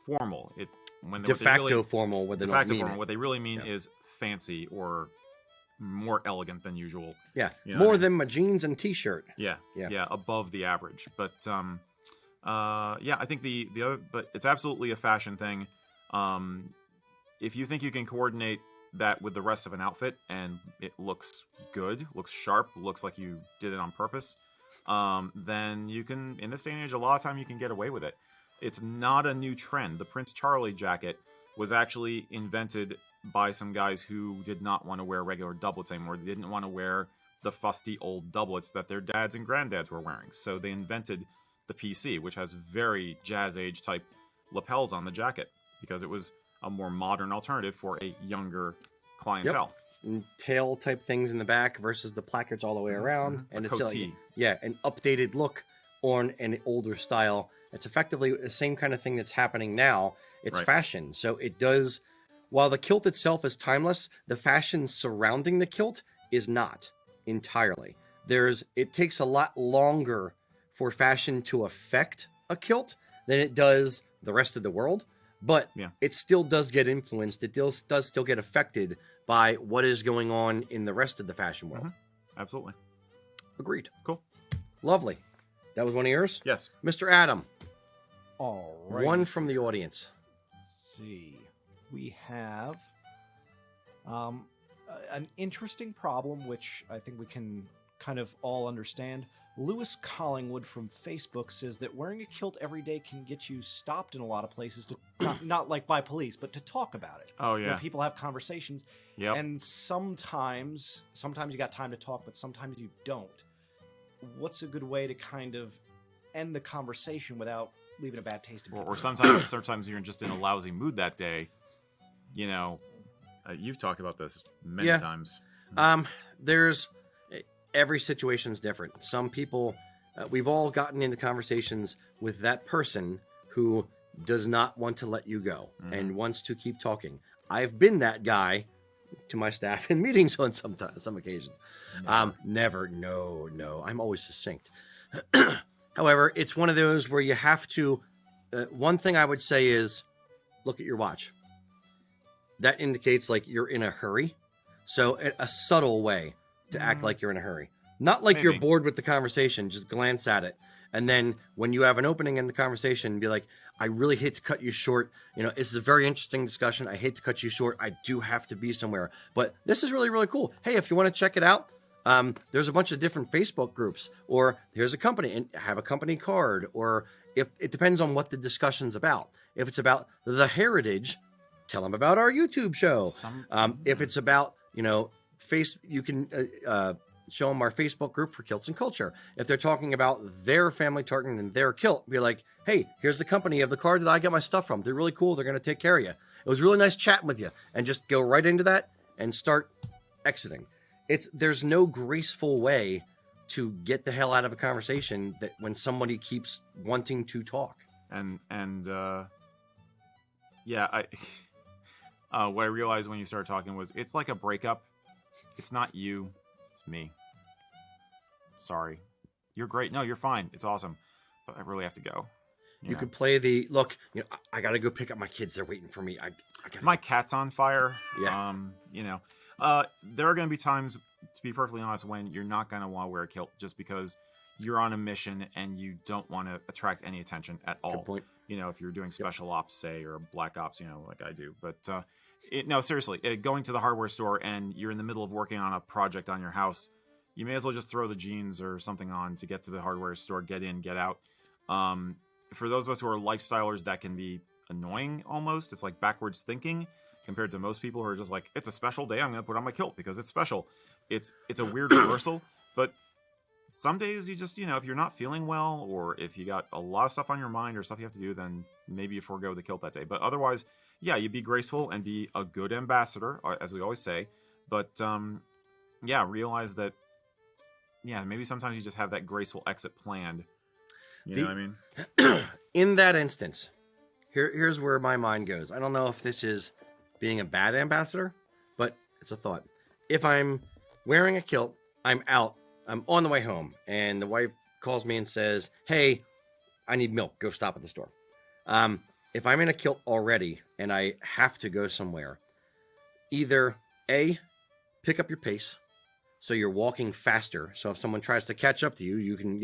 formal. De facto formal. What they really mean is fancy or more elegant than usual. Yeah. More than my jeans and t-shirt. Yeah. Above the average. But I think the other, but it's absolutely a fashion thing. If you think you can coordinate that with the rest of an outfit and it looks good, looks sharp, looks like you did it on purpose, then you can, in this day and age, a lot of time you can get away with it. It's not a new trend. The Prince Charlie jacket was actually invented by some guys who did not want to wear regular doublets anymore. They didn't want to wear the fusty old doublets that their dads and granddads were wearing. So they invented the PC, which has very jazz age type lapels on the jacket because it was a more modern alternative for a younger clientele. And tail type things in the back versus the placards all the way around. And it's coatee. An updated look on an older style. It's effectively the same kind of thing that's happening now. It's fashion. So it does, while the kilt itself is timeless, the fashion surrounding the kilt is not entirely. It takes a lot longer for fashion to affect a kilt than it does the rest of the world. But it still does get influenced. It does still get affected by what is going on in the rest of the fashion world. Absolutely. Agreed. Cool. Lovely. That was one of yours? Yes. Mr. Adam. All right. One from the audience. Let's see. We have an interesting problem, which I think we can kind of all understand. Lewis Collingwood from Facebook says that wearing a kilt every day can get you stopped in a lot of places, not like by police, but to talk about it. Oh, yeah. People have conversations. Yep. And sometimes you got time to talk, but sometimes you don't. What's a good way to kind of end the conversation without leaving a bad taste in Or sometimes you're just in a lousy mood that day. You've talked about this many times. Every situation's different. Some people, we've all gotten into conversations with that person who does not want to let you go and wants to keep talking. I've been that guy to my staff in meetings on some occasions. Never. No. I'm always succinct. However, it's one of those where you have to, one thing I would say is look at your watch. That indicates like you're in a hurry. So a subtle way to act like you're in a hurry. Not like you're bored with the conversation, just glance at it. And then when you have an opening in the conversation, be like, I really hate to cut you short. It's a very interesting discussion. I hate to cut you short. I do have to be somewhere. But this is really, really cool. Hey, if you want to check it out, there's a bunch of different Facebook groups. Or here's a company and have a company card. Or if it depends on what the discussion's about. If it's about the heritage, tell them about our YouTube show. If it's about, you can show them our Facebook group for Kilts and Culture. If they're talking about their family tartan and their kilt, be like, hey, here's the company of the card that I get my stuff from. They're really cool. They're going to take care of you. It was really nice chatting with you. And just go right into that and start exiting. There's no graceful way to get the hell out of a conversation that when somebody keeps wanting to talk. What I realized when you started talking was it's like a breakup. It's not you, it's me. Sorry. You're great. No, you're fine. It's awesome. But I really have to go. You could play the look, I gotta go pick up my kids. They're waiting for me. My cat's on fire. Yeah. There are gonna be times, to be perfectly honest, when you're not gonna want to wear a kilt just because you're on a mission and you don't want to attract any attention at all. Good point. If you're doing special ops, say, or black ops, like I do. But no, seriously, going to the hardware store and you're in the middle of working on a project on your house, you may as well just throw the jeans or something on to get to the hardware store, get in, get out. For those of us who are lifestylers, that can be annoying almost. It's like backwards thinking compared to most people who are just like, it's a special day, I'm going to put on my kilt because it's special. It's a weird reversal, but some days you just, if you're not feeling well or if you got a lot of stuff on your mind or stuff you have to do, then maybe you forego the kilt that day. But otherwise, yeah, you be graceful and be a good ambassador, as we always say. But realize that, maybe sometimes you just have that graceful exit planned. You know what I mean? In that instance, here's where my mind goes. I don't know if this is being a bad ambassador, but it's a thought. If I'm wearing a kilt, I'm out, I'm on the way home, and the wife calls me and says, hey, I need milk. Go stop at the store. If I'm in a kilt already and I have to go somewhere, either A, pick up your pace so you're walking faster. So if someone tries to catch up to you, you can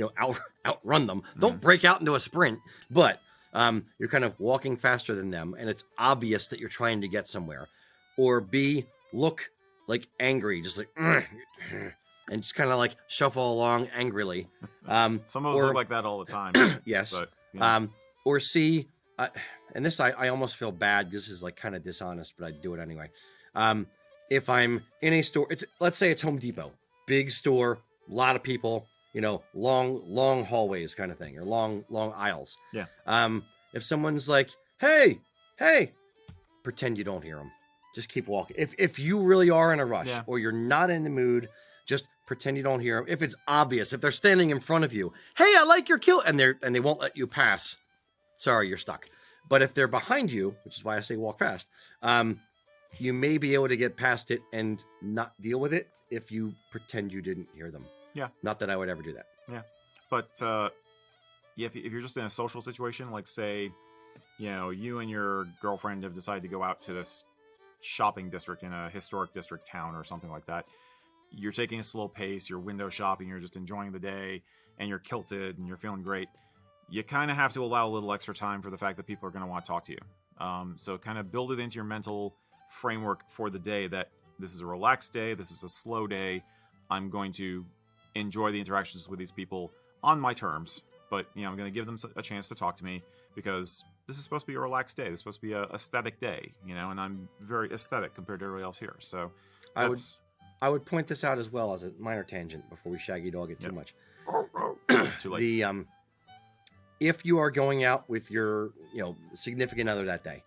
outrun them. Mm-hmm. Don't break out into a sprint, but you're kind of walking faster than them, and it's obvious that you're trying to get somewhere. Or B, look like angry, just like, and just kind of like shuffle along angrily. Some of us look like that all the time. Yes. But, or C, and this I almost feel bad. This is like kind of dishonest, but I do it anyway. If I'm in a store, let's say it's Home Depot, big store, a lot of people, long hallways kind of thing, or long aisles. Yeah. If someone's like, hey, pretend you don't hear them. Just keep walking. If you really are in a rush or you're not in the mood, just pretend you don't hear them. If it's obvious, if they're standing in front of you, hey, I like your kilt, and they won't let you pass. Sorry, you're stuck. But if they're behind you, which is why I say walk fast, you may be able to get past it and not deal with it if you pretend you didn't hear them. Yeah. Not that I would ever do that. Yeah. But if you're just in a social situation, like say, you and your girlfriend have decided to go out to this shopping district in a historic district town or something like that. You're taking a slow pace, you're window shopping, you're just enjoying the day, and you're kilted and you're feeling great. You kind of have to allow a little extra time for the fact that people are going to want to talk to you. So kind of build it into your mental framework for the day that this is a relaxed day, this is a slow day. I'm going to enjoy the interactions with these people on my terms, but I'm going to give them a chance to talk to me because this is supposed to be a relaxed day. This is supposed to be a aesthetic day, and I'm very aesthetic compared to everybody else here. So I would point this out as well as a minor tangent before we shaggy dog it too much. Too late. If you are going out with your significant other that day,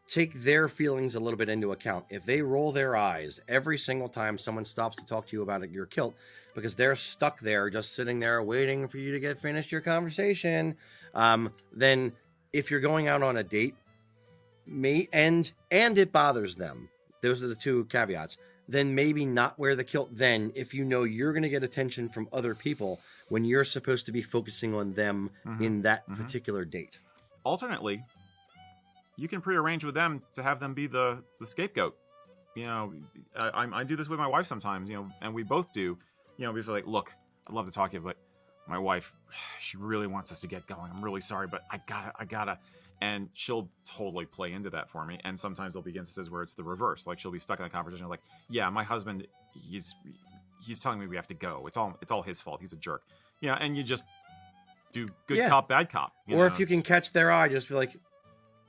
take their feelings a little bit into account. If they roll their eyes every single time someone stops to talk to you about your kilt because they're stuck there just sitting there waiting for you to get finished your conversation, then if you're going out on a date and it bothers them, those are the two caveats, then maybe not wear the kilt then if you're going to get attention from other people when you're supposed to be focusing on them in that particular date. Alternately, you can prearrange with them to have them be the scapegoat. I do this with my wife sometimes, and we both do. We're like, look, I'd love to talk to you, but my wife, she really wants us to get going. I'm really sorry, but I gotta. And she'll totally play into that for me. And sometimes there'll be instances where it's the reverse. Like she'll be stuck in a conversation like, yeah, my husband, he's telling me we have to go. It's all his fault. He's a jerk. And you just do good cop, bad cop. Or if you can catch their eye, just be like,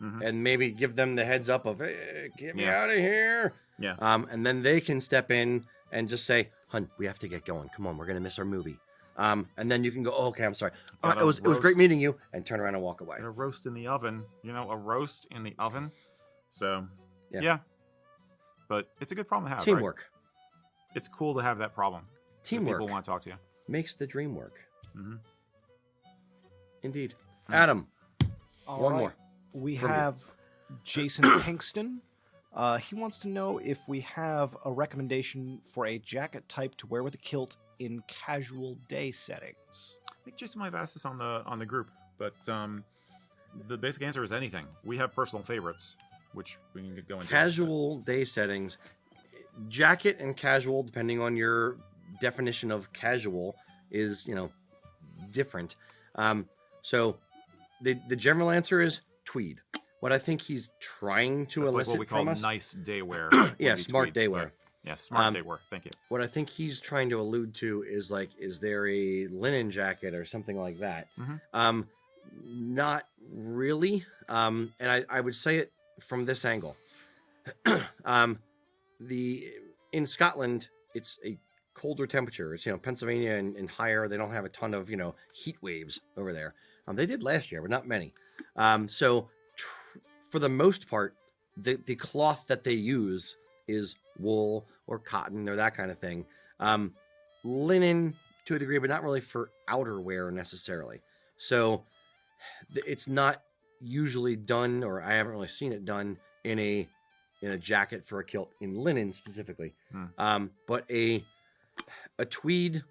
and maybe give them the heads up of, hey, get me out of here. Yeah. And then they can step in and just say, "Hun, we have to get going. Come on, we're gonna miss our movie." And then you can go, "Oh, okay, I'm sorry. It was great meeting you," and turn around and walk away. A roast in the oven, a roast in the oven. So yeah. But it's a good problem to have. Teamwork. Right? It's cool to have that problem. Teamwork. People want to talk to you. Makes the dream work. Mm-hmm. Indeed. Adam, one more. We have Jason Pinkston. He wants to know if we have a recommendation for a jacket type to wear with a kilt in casual day settings. I think Jason might have asked this on the group, but the basic answer is anything. We have personal favorites, which we can go into. Casual day settings, jacket and casual, depending on your definition of casual, is different. So the general answer is tweed. What I think he's trying to That's elicit like what we from call us, nice daywear. yeah, smart daywear. Yeah, smart daywear. Thank you. What I think he's trying to allude to is is there a linen jacket or something like that? Mm-hmm. Not really. And I would say it from this angle. In Scotland, it's a colder temperature. It's Pennsylvania and higher. They don't have a ton of heat waves over there. They did last year, but not many. For the most part, the cloth that they use is wool or cotton or that kind of thing. Linen to a degree, but not really for outerwear necessarily. So it's not usually done, or I haven't really seen it done in a jacket for a kilt in linen specifically. But a tweed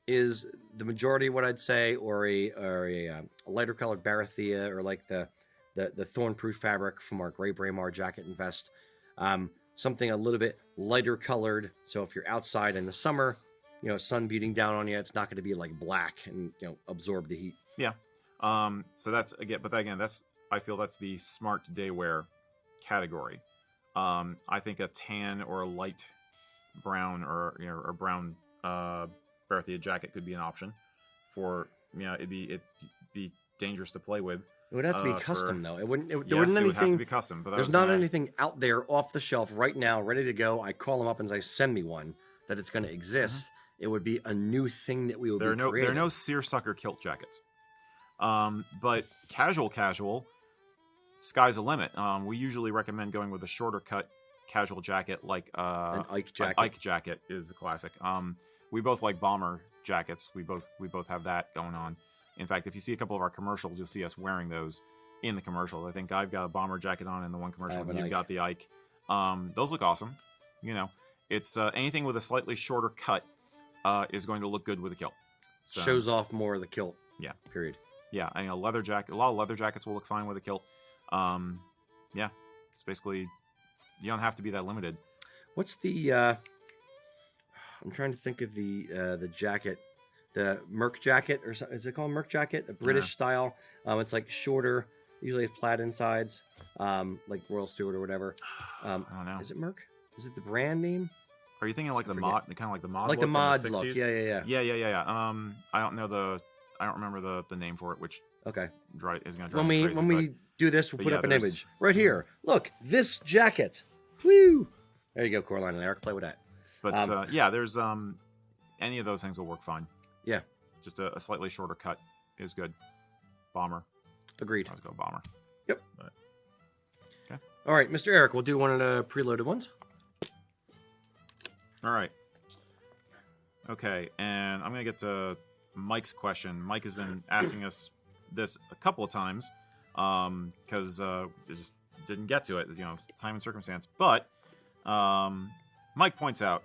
is the majority of what I'd say, or a lighter colored barathea, or like the thorn-proof fabric from our gray Braemar jacket and vest. Something a little bit lighter colored, so if you're outside in the summer, sun beating down on you, it's not going to be like black and absorb the heat. Yeah. So that's again, I feel that's the smart daywear category. I think a tan or a light brown or brown barathea jacket could be an option for it'd be dangerous to play with. It would have to be custom, though. There wouldn't it would have to be custom. But there's not anything out there off the shelf right now, ready to go. I call them up and say, "Send me one." That it's going to exist. Mm-hmm. It would be a new thing that we would be creating. There are no seersucker kilt jackets. But casual, sky's the limit. We usually recommend going with a shorter cut casual jacket, like an Ike jacket. An Ike jacket is a classic. We both like bomber jackets. We both have that going on. In fact, if you see a couple of our commercials, you'll see us wearing those in the commercials. I think I've got a bomber jacket on in the one commercial, and you've got the Ike. Those look awesome. It's anything with a slightly shorter cut is going to look good with a kilt. So, shows off more of the kilt. Yeah. Period. Yeah, I mean, a leather jacket. A lot of leather jackets will look fine with a kilt. Yeah, it's basically, you don't have to be that limited. What's the? I'm trying to think of the jacket. The Merc jacket, or is it called Merc jacket? A British style. It's like shorter. Usually it's plaid insides, like Royal Stewart or whatever. I don't know. Is it Merc? Is it the brand name? Are you thinking like the mod, kind of like the mod? Like look the mod in the 60s? look. Yeah. I don't remember the name for it, which okay is going to drive me crazy. When we do this, we'll put up an there's- image right here. Look, this jacket. Woo! There you go, Coraline and Erik. Play with that. But there's any of those things will work fine. Yeah. Just a slightly shorter cut is good. Bomber. Agreed. Let's go bomber. Yep. But, okay. All right, Mr. Erik, we'll do one of the preloaded ones. All right. Okay, and I'm going to get to Mike's question. Mike has been asking us this a couple of times because it just didn't get to it, time and circumstance. But Mike points out,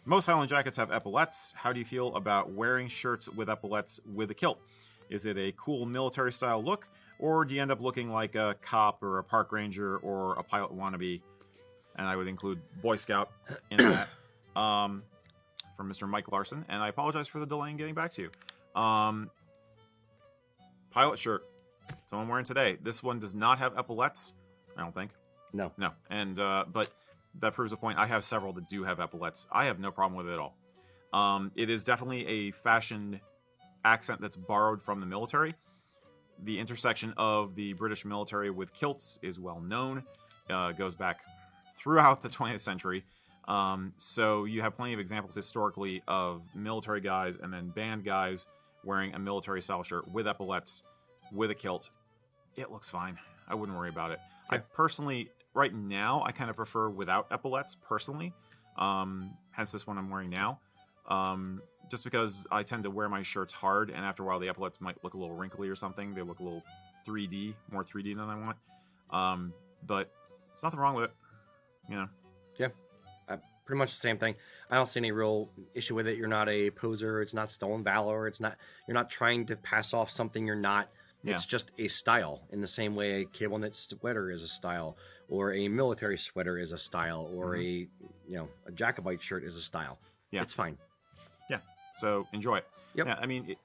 most Highland jackets have epaulets. How do you feel about wearing shirts with epaulets with a kilt? Is it a cool military style look, or do you end up looking like a cop or a park ranger or a pilot wannabe? And I would include Boy Scout in that. From Mr. Mike Larson, and I apologize for the delay in getting back to you. Pilot shirt. It's the one I'm wearing today. This one does not have epaulets, I don't think. No. And but that proves a point. I have several that do have epaulets. I have no problem with it at all. It is definitely a fashion accent that's borrowed from the military. The intersection of the British military with kilts is well known. Goes back throughout the 20th century. So you have plenty of examples historically of military guys and then band guys wearing a military style shirt with epaulets, with a kilt. It looks fine. I wouldn't worry about it. Yeah. I personally, right now, I kind of prefer without epaulets personally. Hence this one I'm wearing now. Just because I tend to wear my shirts hard, and after a while the epaulets might look a little wrinkly or something. They look a little 3D, more 3D than I want. But there's nothing wrong with it, you know. Yeah, pretty much the same thing. I don't see any real issue with it. You're not a poser. It's not stolen valor. You're not trying to pass off something you're not. It's just a style, in the same way a cable knit sweater is a style, or a military sweater is a style, or a Jacobite shirt is a style. Yeah, it's fine. Yeah, so enjoy it. Yep. Yeah, I mean,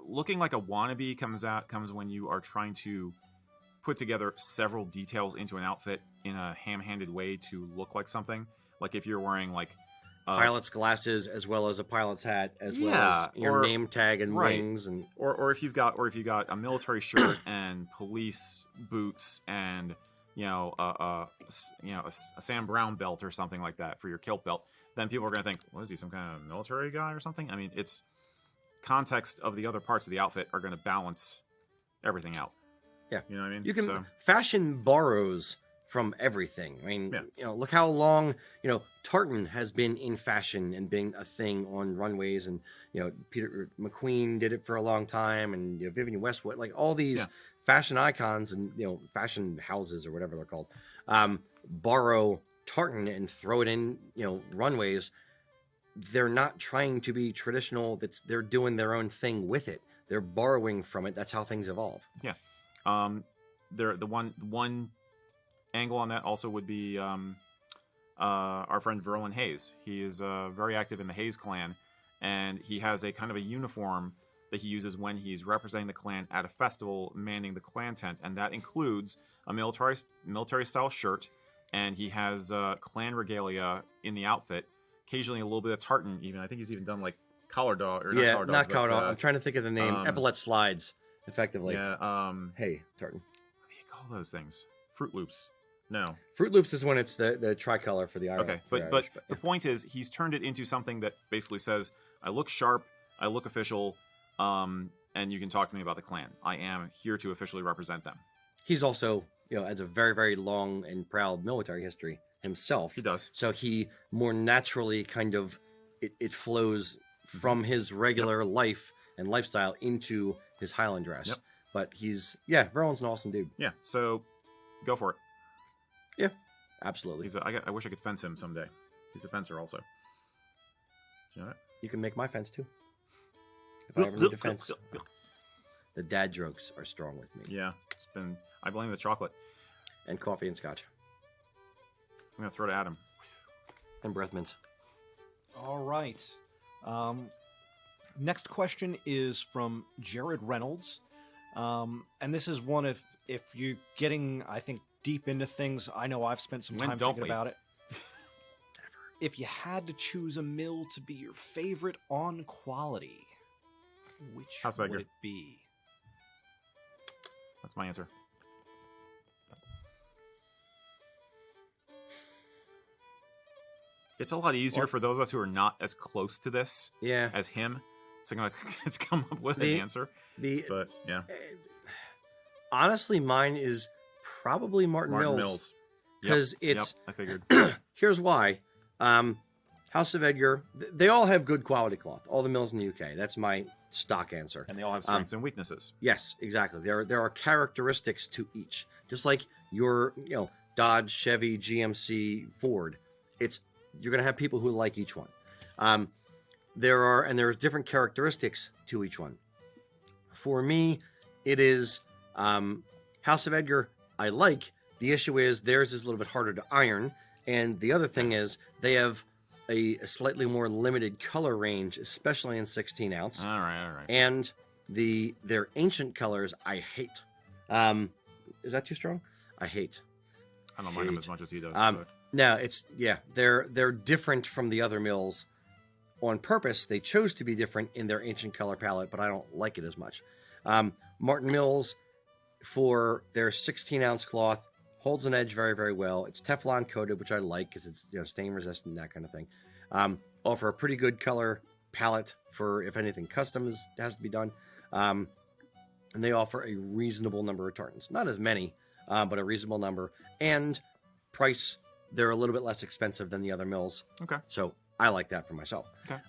looking like a wannabe comes when you are trying to put together several details into an outfit in a ham-handed way to look like something. Like if you're wearing like pilot's glasses as well as a pilot's hat, as well as your name tag and wings, and or if you've got a military shirt and police boots and a Sam Brown belt or something like that for your kilt belt, then people are going to think, what is he, some kind of military guy or something? I mean, it's context of the other parts of the outfit are going to balance everything out. Yeah, you know what I mean. You can fashion borrows from everything. I mean, look how long, tartan has been in fashion and being a thing on runways, and, Peter McQueen did it for a long time, and Vivienne Westwood, like all these fashion icons and, fashion houses or whatever they're called, borrow tartan and throw it in, runways. They're not trying to be traditional. They're doing their own thing with it. They're borrowing from it. That's how things evolve. Yeah. The one angle on that also would be our friend Verlin Hayes. He is very active in the Hayes clan, and he has a kind of a uniform that he uses when he's representing the clan at a festival, manning the clan tent, and that includes a military style shirt, and he has clan regalia in the outfit. Occasionally a little bit of tartan, even. I think he's even done like collar dog or not collar dog. I'm trying to think of the name. Epaulet slides, effectively. Yeah. Hey, tartan. What do you call those things? Fruit Loops. No. Fruit Loops is when it's the tricolor for the Irish. Okay, but the point is, he's turned it into something that basically says, I look sharp, I look official, and you can talk to me about the clan. I am here to officially represent them. He's also, has a very, very long and proud military history himself. He does. So he more naturally kind of, it flows from his regular life and lifestyle into his Highland dress. Yep. But Verlin's an awesome dude. Yeah, so go for it. Yeah, absolutely. I wish I could fence him someday. He's a fencer also. Do you know that? You can make my fence too. If I ever need a fence. The dad jokes are strong with me. Yeah, I blame the chocolate. And coffee and scotch. I'm going to throw to Adam. And breath mints. All right. Next question is from Jared Reynolds. And this is one if you're getting, I think, deep into things. I know I've spent some time thinking about it. If you had to choose a mill to be your favorite on quality, which would it be? That's my answer. It's a lot easier for those of us who are not as close to this as him to come up with an answer. But yeah. Honestly, mine is probably Martin Mills. Because it's... I figured. Here's why. House of Edgar, they all have good quality cloth. All the mills in the UK. That's my stock answer. And they all have strengths and weaknesses. Yes, exactly. There are characteristics to each. Just like your Dodge, Chevy, GMC, Ford. You're going to have people who like each one. There's different characteristics to each one. For me, it is House of Edgar. I like. The issue is theirs is a little bit harder to iron, and the other thing is they have a slightly more limited color range, especially in 16 ounce. All right. And their ancient colors I hate. Is that too strong? I hate. I don't mind them as much as he does. No, they're different from the other mills on purpose. They chose to be different in their ancient color palette, but I don't like it as much. Martin Mills, for their 16 ounce cloth, holds an edge very, very well. It's Teflon coated, which I like because it's stain resistant, that kind of thing. Offer a pretty good color palette for if anything custom has to be done. And they offer a reasonable number of tartans. Not as many, but a reasonable number. And price, they're a little bit less expensive than the other mills. Okay. So I like that for myself. Okay.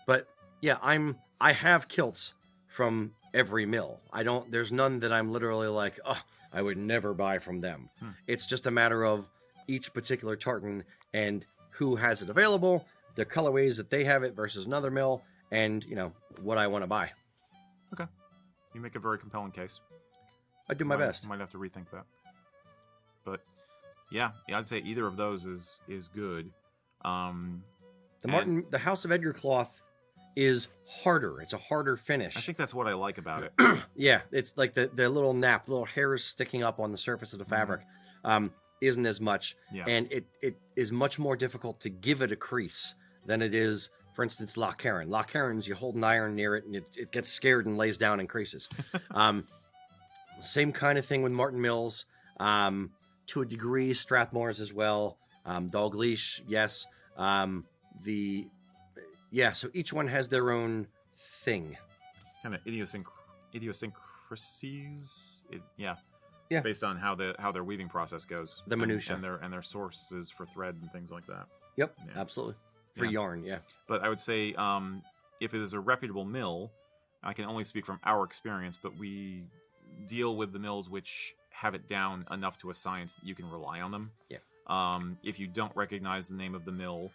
But yeah, I have kilts from every mill. There's none that I'm literally like, oh, I would never buy from them. It's just a matter of each particular tartan and who has it available, the colorways that they have it versus another mill, and what I want to buy. Okay. You make a very compelling case. I do my best. Might have to rethink that. But yeah, I'd say either of those is good. The House of Edgar cloth is harder. It's a harder finish. I think that's what I like about it. Yeah, it's like the little nap, the little hairs sticking up on the surface of the fabric isn't as much. Yeah. And it is much more difficult to give it a crease than it is, for instance, Loch Heron. Loch Heron's, you hold an iron near it and it gets scared and lays down and creases. Same kind of thing with Martin Mills. To a degree, Strathmore's as well. Dog leash, yes. So each one has their own thing. Kind of idiosyncrasies. Yeah. Based on how their weaving process goes. The minutia. And their sources for thread and things like that. Yep, absolutely. For yarn, yeah. But I would say if it is a reputable mill, I can only speak from our experience, but we deal with the mills which have it down enough to a science that you can rely on them. Yeah. If you don't recognize the name of the mill,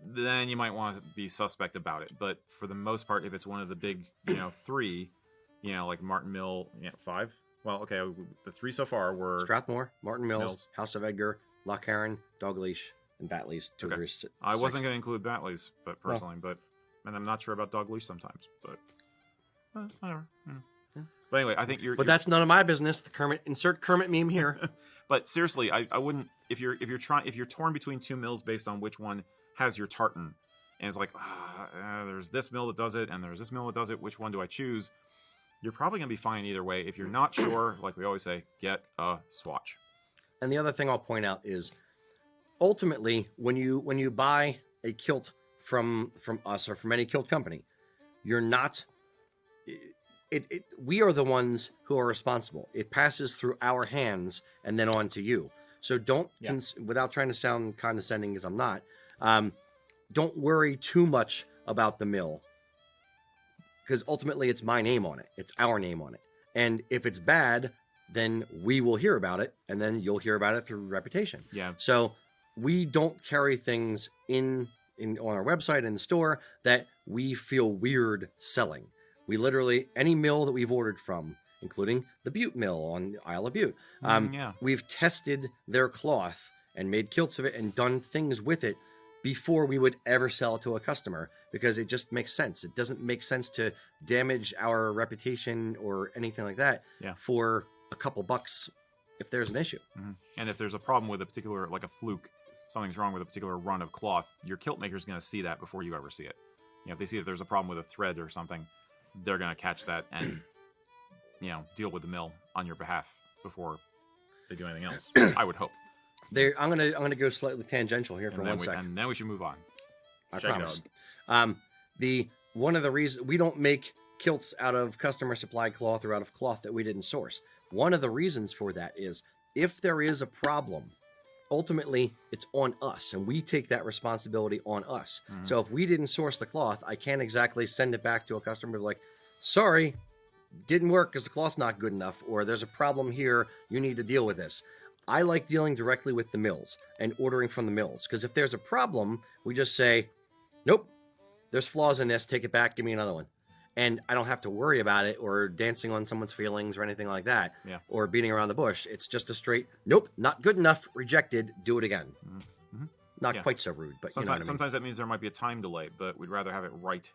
then you might want to be suspect about it. But for the most part, if it's one of the big, 3, like Martin Mill, 5. Well, okay, the 3 so far were Strathmore, Martin Mills, House of Edgar, Loch Heron, Dogleash, and Batley's. Okay. I wasn't going to include Batley's, but personally, and I'm not sure about Dogleash sometimes, but whatever. But anyway, I think you're. But that's none of my business. Insert Kermit meme here. But seriously, I wouldn't if you're torn between 2 mills based on which one has your tartan, and it's like there's this mill that does it and there's this mill that does it. Which one do I choose? You're probably gonna be fine either way. If you're not sure, like we always say, get a swatch. And the other thing I'll point out is, ultimately, when you buy a kilt from us or from any kilt company, you're not. We are the ones who are responsible. It passes through our hands and then on to you. So don't, without trying to sound condescending as I'm not, don't worry too much about the mill. Because ultimately it's my name on it. It's our name on it. And if it's bad, then we will hear about it. And then you'll hear about it through reputation. Yeah. So we don't carry things on our website in the store that we feel weird selling. We literally, any mill that we've ordered from, including the Butte Mill on the Isle of Butte, we've tested their cloth and made kilts of it and done things with it before we would ever sell it to a customer, because it just makes sense. It doesn't make sense to damage our reputation or anything like that for a couple bucks if there's an issue. Mm-hmm. And if there's a problem with a particular, like a fluke, something's wrong with a particular run of cloth, your kilt maker's going to see that before you ever see it. If they see that there's a problem with a thread or something, they're going to catch that and, deal with the mill on your behalf before they do anything else. I would hope. I'm gonna go slightly tangential here for 1 second. And then we should move on. I promise. One of the reasons we don't make kilts out of customer supplied cloth or out of cloth that we didn't source. One of the reasons for that is if there is a problem, ultimately it's on us, and we take that responsibility on us. Mm-hmm. So if we didn't source the cloth, I can't exactly send it back to a customer like, sorry, didn't work because the cloth's not good enough, or there's a problem here, you need to deal with this. I like dealing directly with the mills and ordering from the mills, because if there's a problem, we just say, nope, there's flaws in this, take it back, give me another one. And I don't have to worry about it or dancing on someone's feelings or anything like that, or beating around the bush. It's just a straight, nope, not good enough, rejected, do it again. Mm-hmm. Not quite so rude, but sometimes that means there might be a time delay, but we'd rather have it right.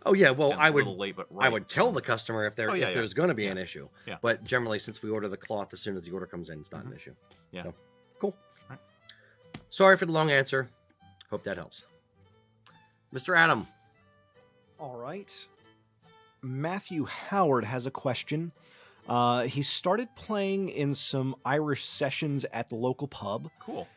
Oh yeah, well I would. Late, but right. I would tell the customer if there's going to be an issue. Yeah. But generally, since we order the cloth as soon as the order comes in, it's not an issue. Yeah. So, cool. Right. Sorry for the long answer. Hope that helps. Mr. Adam. All right. Matthew Howard has a question. He started playing in some Irish sessions at the local pub. Cool.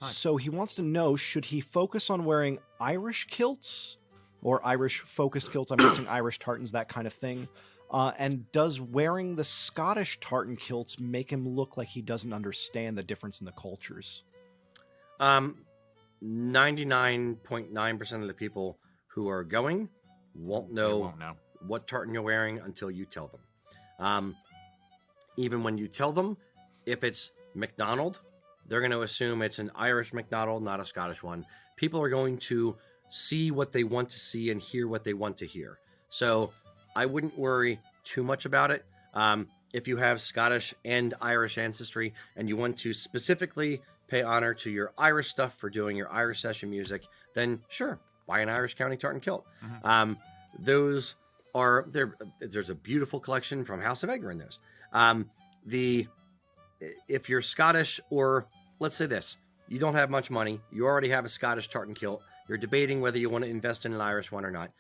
Nice. So he wants to know, should he focus on wearing Irish kilts or Irish-focused kilts? I'm guessing Irish tartans, that kind of thing. And does wearing the Scottish tartan kilts make him look like he doesn't understand the difference in the cultures? 99.9% of the people who are going won't know what tartan you're wearing until you tell them. Even when you tell them, if it's McDonald, they're going to assume it's an Irish McDonald, not a Scottish one. People are going to see what they want to see and hear what they want to hear. So I wouldn't worry too much about it. If you have Scottish and Irish ancestry and you want to specifically pay honor to your Irish stuff for doing your Irish session music, then sure, buy an Irish County tartan kilt. Those are there. There's a beautiful collection from House of Edgar in those. If you're Scottish, or let's say this, you don't have much money, you already have a Scottish tartan kilt, you're debating whether you want to invest in an Irish one or not,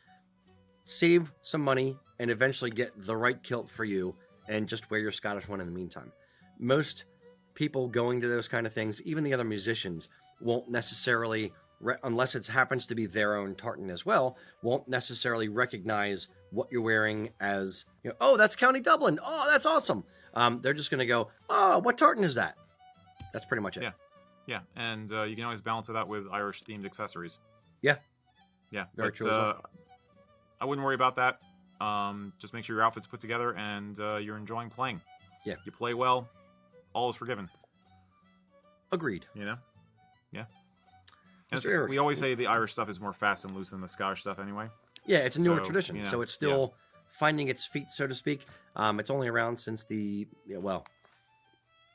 save some money and eventually get the right kilt for you and just wear your Scottish one in the meantime. Most people going to those kind of things, even the other musicians, won't necessarily, unless it happens to be their own tartan as well, won't necessarily recognize what you're wearing as, oh, that's County Dublin. Oh, that's awesome. They're just going to go, oh, what tartan is that? That's pretty much it. Yeah. And you can always balance it out with Irish-themed accessories. Yeah. Very true. I wouldn't worry about that. Just make sure your outfit's put together and you're enjoying playing. Yeah. You play well, all is forgiven. Agreed. Yeah. And we always say the Irish stuff is more fast and loose than the Scottish stuff anyway. Yeah, it's a newer tradition, so it's still finding its feet, so to speak. It's only around since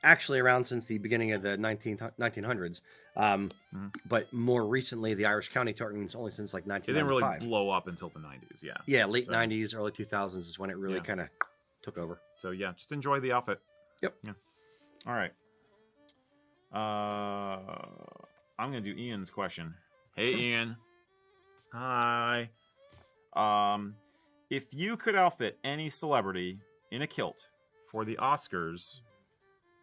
around since the beginning of the 1900s. But more recently, the Irish County tartan is only since like 1995. It didn't really blow up until the 90s, yeah. Yeah, late 90s, early 2000s is when it really kind of took over. So yeah, just enjoy the outfit. Yep. Yeah. All right. I'm going to do Ian's question. Hey, Ian. Hi. If you could outfit any celebrity in a kilt for the Oscars,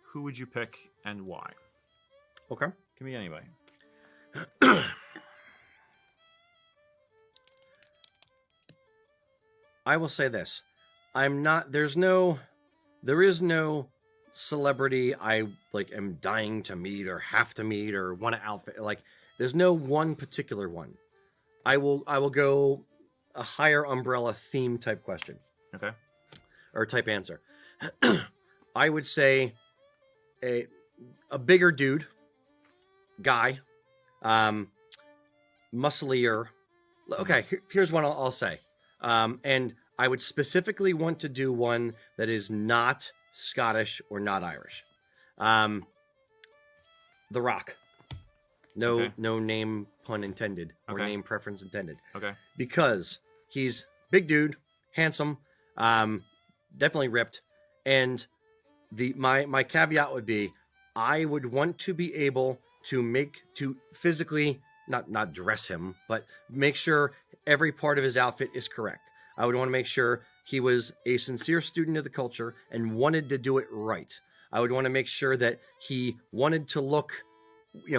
who would you pick and why? Okay. Can be anybody. I will say this. There is no celebrity I am dying to meet or have to meet or want to outfit. There's no one particular one. I will go a higher umbrella theme type question. Okay. Or type answer. I would say a bigger dude, guy, musclier. Okay, here's one I'll say. And I would specifically want to do one that is not Scottish or not Irish. The Rock. No name pun intended or name preference intended. Okay. Because he's big dude, handsome, definitely ripped, and my caveat would be I would want to be able to physically not dress him, but make sure every part of his outfit is correct. I would want to make sure he was a sincere student of the culture and wanted to do it right. I would want to make sure that he wanted to look,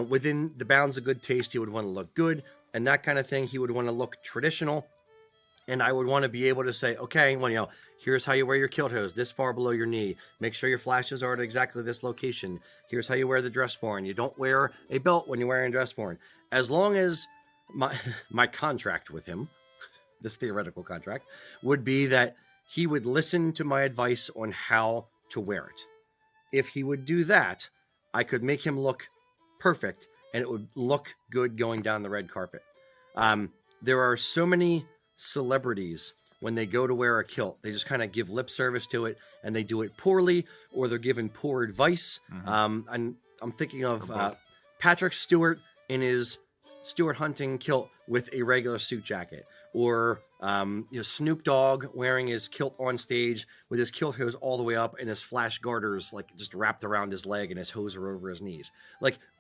within the bounds of good taste. He would want to look good and that kind of thing. He would want to look traditional. And I would want to be able to say, okay, well, here's how you wear your kilt hose, this far below your knee. Make sure your flashes are at exactly this location. Here's how you wear the dress sporran. You don't wear a belt when you're wearing a dress sporran. As long as my contract with him, this theoretical contract, would be that he would listen to my advice on how to wear it. If he would do that, I could make him look perfect and it would look good going down the red carpet. There are so many celebrities, when they go to wear a kilt, they just kind of give lip service to it and they do it poorly, or they're given poor advice. And I'm thinking of Patrick Stewart in his Stewart hunting kilt with a regular suit jacket, or Snoop Dogg wearing his kilt on stage with his kilt hose all the way up and his flash garters just wrapped around his leg and his hose are over his knees.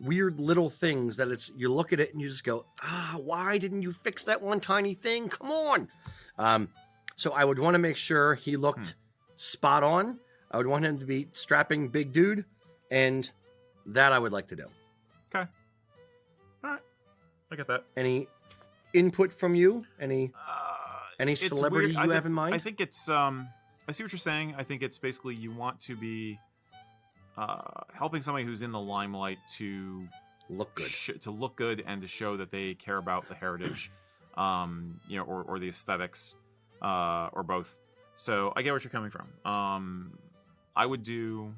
Weird little things that you look at it and you just go, why didn't you fix that one tiny thing? Come on. So I would want to make sure he looked spot on. I would want him to be strapping big dude, and that I would like to do. Okay. All right. I get that. Any input from you? Any It's celebrity weird. you have in mind? I think it's I see what you're saying. I think it's basically you want to be helping somebody who's in the limelight to look good. To look good and to show that they care about the heritage, or the aesthetics, or both. So I get what you're coming from. I would do,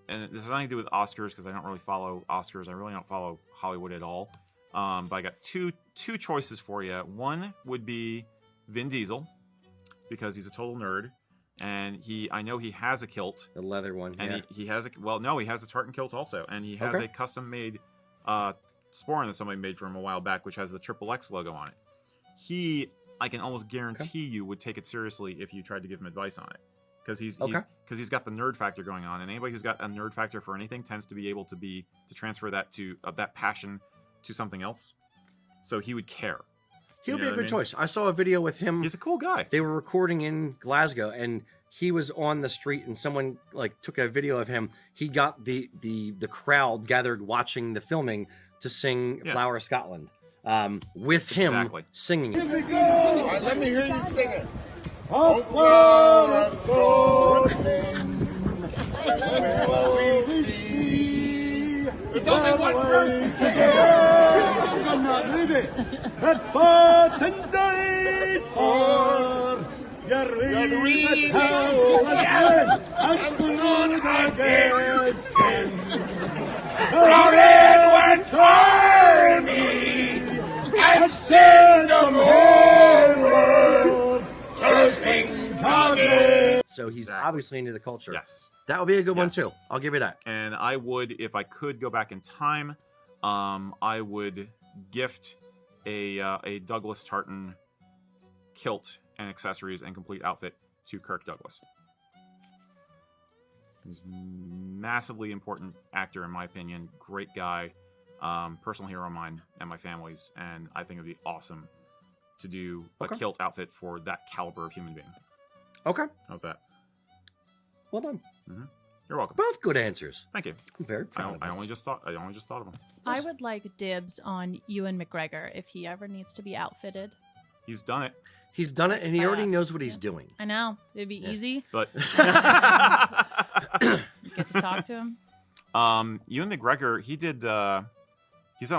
and this has nothing to do with Oscars because I don't really follow Oscars. I really don't follow Hollywood at all. But I got two choices for you. One would be Vin Diesel because he's a total nerd, and I know he has a kilt, The leather one. and he has he has a tartan kilt also, and he has a custom made sporran that somebody made for him a while back, which has the XXX logo on it. I can almost guarantee you would take it seriously if you tried to give him advice on it. Because he's got the nerd factor going on, and anybody who's got a nerd factor for anything tends to be able to transfer that that passion to something else. So he would care. He'll be a good choice. I saw a video with him. He's a cool guy. They were recording in Glasgow, and he was on the street, and someone took a video of him. He got the crowd gathered watching the filming to sing "Flower of Scotland" with him singing it. All right, let me hear you sing it. Oh, flower of Scotland, where will we see? It's only one verse. I'm not leaving. That's fought and died for your reed and stood against him. Our Edward's army and sent them homeward to think of it. So he's obviously into the culture. Yes. That would be a good one too. I'll give you that. And I would, if I could go back in time, I would gift a Douglas tartan kilt and accessories and complete outfit to Kirk Douglas. He's a massively important actor in my opinion. Great guy, personal hero of mine and my family's, and I think it'd be awesome to do a kilt outfit for that caliber of human being. Okay. How's that? Well done. Mm-hmm. You're welcome. Both good answers. Thank you. I'm very proud of I us. only just thought of them. I would like dibs on Ewan McGregor if he ever needs to be outfitted. He's done it, He's done it, and he By already us. knows what he's doing. I know. It'd be easy. but You get to talk to him. Ewan McGregor, he's done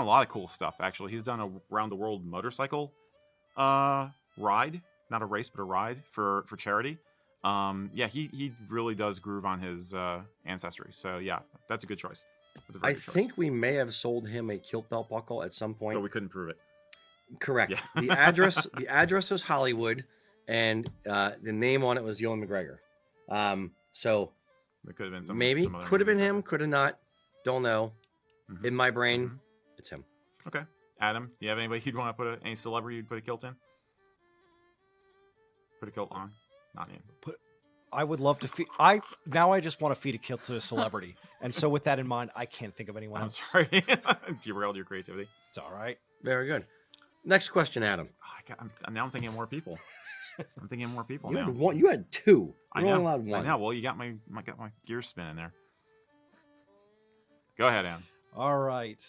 a lot of cool stuff. Actually, he's done a round the world motorcycle ride, not a race, but a ride for charity. He really does groove on his ancestry. So yeah, that's a good choice. That's a very I good choice. think we may have sold him a kilt belt buckle at some point. but we couldn't prove it. Correct. Yeah. The address was Hollywood, and the name on it was Ewan McGregor. So It could have been some. maybe some other could have been movie. him, could have not. Don't know. Mhm. In my brain, Mhm. it's him. Okay, Adam, do you have anybody you'd want to put any celebrity you'd put a kilt in? Put a kilt on, not in. I would love to feed. Now I just want to feed a kilt to a celebrity, and so with that in mind, I can't think of anyone I'm else. sorry. Derailed your creativity. It's all right. Very good. Next question, Adam. Now I'm thinking of more people. I'm thinking of more people You now. had one. You had two. I You know. only allowed one. I know. Well, you got my gears spinning there. Go ahead, Adam. All right.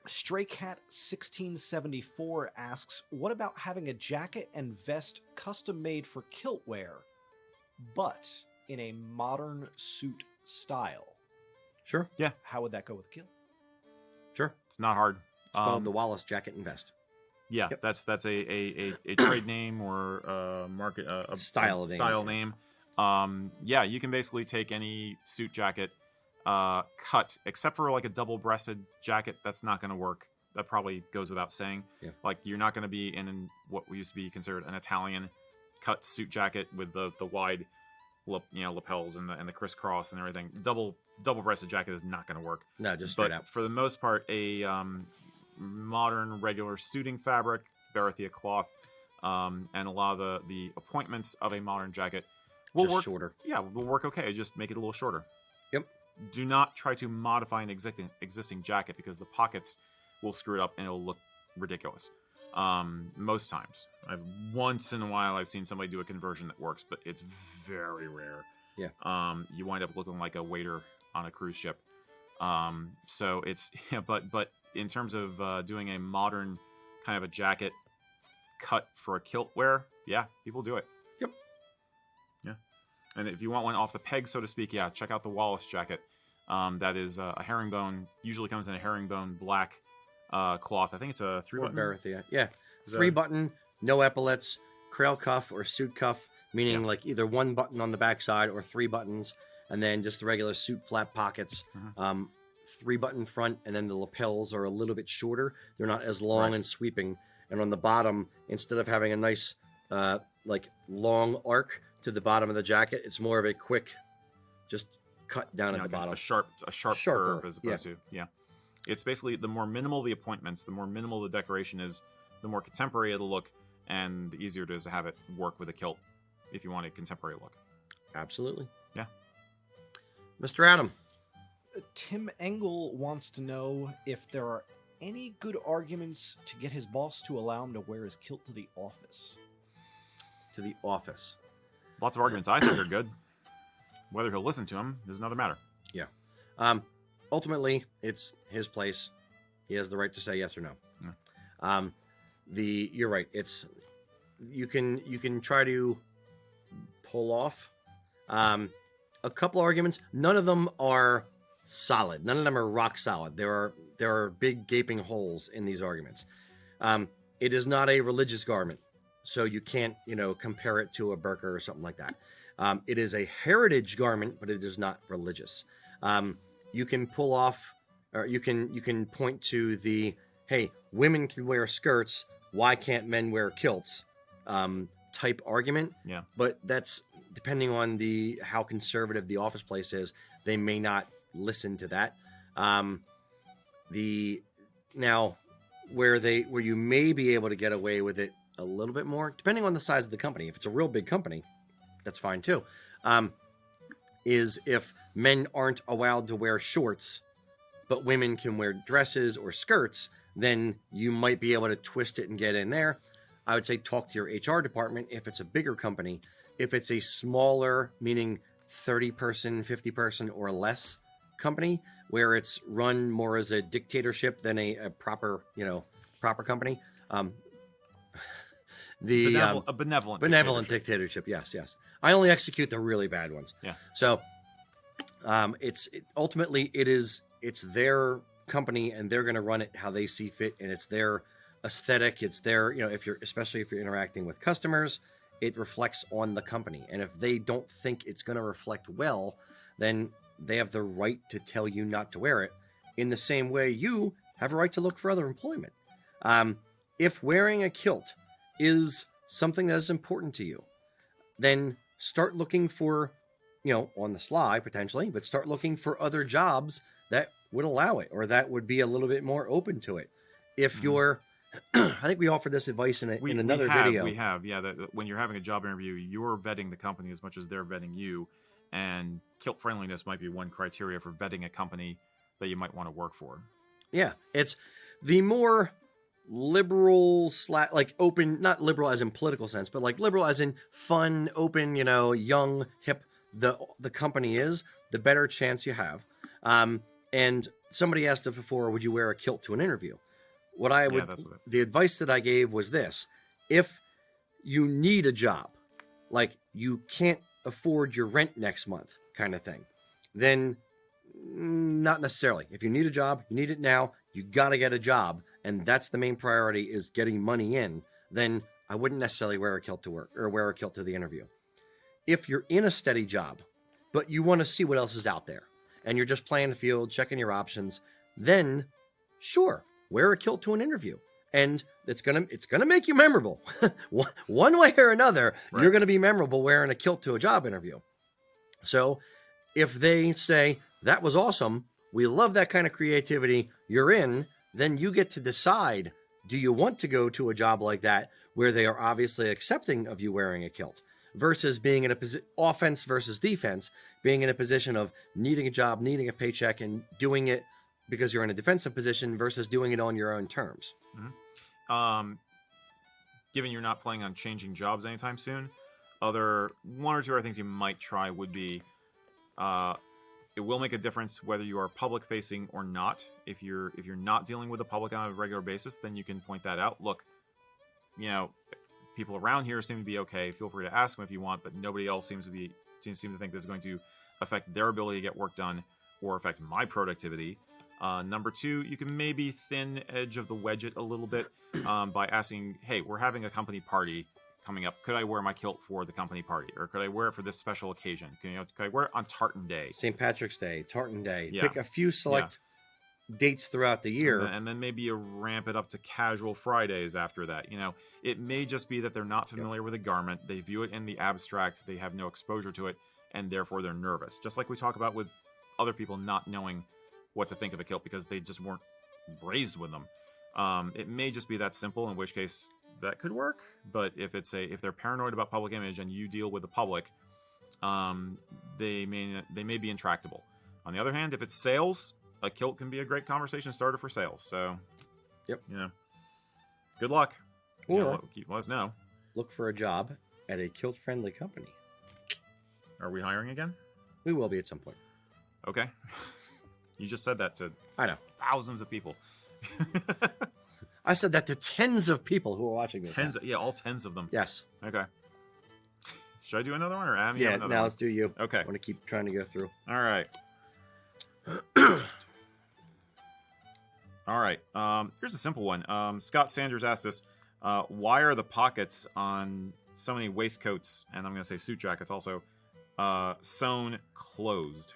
Stray Cat 1674 asks, "What about having a jacket and vest custom made for kilt wear, but in a modern suit style? Sure. How would that go with kilt?" Sure. It's not hard. It's called the Wallace jacket and vest. Yeah, Yep. that's a trade name or a market a Style name. You can basically take any suit jacket, cut, except for like a double-breasted jacket. That's not going to work. That probably goes without saying. Yeah. Like you're not going to be in what used to be considered an Italian cut suit jacket with the wide, lapels and the crisscross and everything. Double-breasted jacket is not going to work. No, just straight But up. for the most part, a modern regular suiting fabric, Barathea cloth, and a lot of the appointments of a modern jacket will Just work shorter. Yeah, will work okay. Just make it a little shorter. Yep. Do not try to modify an existing jacket because the pockets will screw it up and it'll look ridiculous. Most times. Once in a while I've seen somebody do a conversion that works, but it's very rare. Yeah. You wind up looking like a waiter on a cruise ship. So it's, yeah, but in terms of doing a modern kind of a jacket cut for a kilt wear, yeah, people do it. Yep. Yeah. And if you want one off the peg, so to speak, yeah, check out the Wallace jacket. That is a herringbone, usually comes in a herringbone black cloth. I think it's a 3-button. Barathia. Yeah. 3-button, no epaulets, crail cuff or suit cuff, meaning Yeah. like either 1 button on the backside or 3 buttons, and then just the regular suit flap pockets. 3-button front, and then the lapels are a little bit shorter. They're not as long and sweeping. And on the bottom, instead of having a nice like long arc to the bottom of the jacket, it's more of a quick, just cut down at the bottom. A sharp Sharper, curve as opposed to It's basically the more minimal the appointments, the more minimal the decoration is, the more contemporary it'll look, and the easier it is to have it work with a kilt if you want a contemporary look. Absolutely. Yeah. Mr. Adam. Tim Engel wants to know if there are any good arguments to get his boss to allow him to wear his kilt to the office. To the office. Lots of arguments I think are good. Whether he'll listen to him is another matter. Yeah. Ultimately, it's his place. He has the right to say yes or no. Yeah. You're right. It's you can try to pull off a couple arguments. None of them are solid. None of them are rock solid. There are big gaping holes in these arguments. It is not a religious garment, so you can't compare it to a burqa or something like that. It is a heritage garment, but it is not religious. You can pull off, or you can point to the, hey, women can wear skirts, why can't men wear kilts type argument. Yeah. But that's depending on how conservative the office place is. They may not listen to that. Now where you may be able to get away with it a little bit more, depending on the size of the company. If it's a real big company, that's fine too. Is if men aren't allowed to wear shorts, but women can wear dresses or skirts, then you might be able to twist it and get in there. I would say talk to your HR department if it's a bigger company. If it's a smaller, meaning 30-person, 50-person or less company, where it's run more as a dictatorship than a proper company. A benevolent dictatorship. Yes. I only execute the really bad ones. Yeah. So, ultimately it's their company and they're going to run it how they see fit, and it's their aesthetic. It's their, especially if you're interacting with customers, it reflects on the company. And if they don't think it's going to reflect well, then they have the right to tell you not to wear it, in the same way you have a right to look for other employment. If wearing a kilt is something that is important to you, then start looking for, on the sly potentially, but start looking for other jobs that would allow it, or that would be a little bit more open to it. If you're, I think we offered this advice in another video. We have, yeah. That when you're having a job interview, you're vetting the company as much as they're vetting you, and kilt friendliness might be one criteria for vetting a company that you might want to work for. Yeah, it's the more liberal open, not liberal as in political sense, but like liberal as in fun, open, young, hip the company is, the better chance you have. And somebody asked us before, would you wear a kilt to an interview? The advice that I gave was this: if you need a job, like you can't afford your rent next month kind of thing, then not necessarily. If you need a job, you need it now, you got to get a job, and that's the main priority, is getting money in, then I wouldn't necessarily wear a kilt to work or wear a kilt to the interview. If you're in a steady job, but you want to see what else is out there, and you're just playing the field, checking your options, then sure, wear a kilt to an interview. And it's gonna make you memorable. One way or another, right. You're gonna be memorable wearing a kilt to a job interview. So if they say, that was awesome, we love that kind of creativity, you're in, then you get to decide, do you want to go to a job like that where they are obviously accepting of you wearing a kilt, versus being in a offense versus defense, being in a position of needing a job, needing a paycheck, and doing it because you're in a defensive position versus doing it on your own terms. Mm-hmm. given you're not planning on changing jobs anytime soon, one or two other things you might try would be, it will make a difference whether you are public facing or not. If you're not dealing with the public on a regular basis, then you can point that out. Look, people around here seem to be okay. Feel free to ask them if you want, but nobody else seems to think this is going to affect their ability to get work done or affect my productivity. Number two, you can maybe thin edge of the wedge it a little bit by asking, hey, we're having a company party coming up. Could I wear my kilt for the company party? Or could I wear it for this special occasion? Could I wear it on Tartan Day? St. Patrick's Day, Tartan Day. Yeah. Pick a few select dates throughout the year. And then maybe you ramp it up to casual Fridays after that. It may just be that they're not familiar with the garment. They view it in the abstract. They have no exposure to it, and therefore they're nervous. Just like we talk about with other people not knowing what to think of a kilt because they just weren't raised with them. It may just be that simple, in which case that could work. But if they're paranoid about public image and you deal with the public, they may be intractable. On the other hand, if it's sales, a kilt can be a great conversation starter for sales. So, good luck. Or Let us know. look for a job at a kilt-friendly company. Are we hiring again? We will be at some point. Okay. You just said that to I know. thousands of people. I said that to tens of people who are watching this. All tens of them. Yes. Okay. Should I do another one or Adam? Yeah, now let's do you. Okay. I want to keep trying to go through. All right. All right. Here's a simple one. Scott Sanders asked us, why are the pockets on so many waistcoats, and I'm going to say suit jackets also, sewn closed?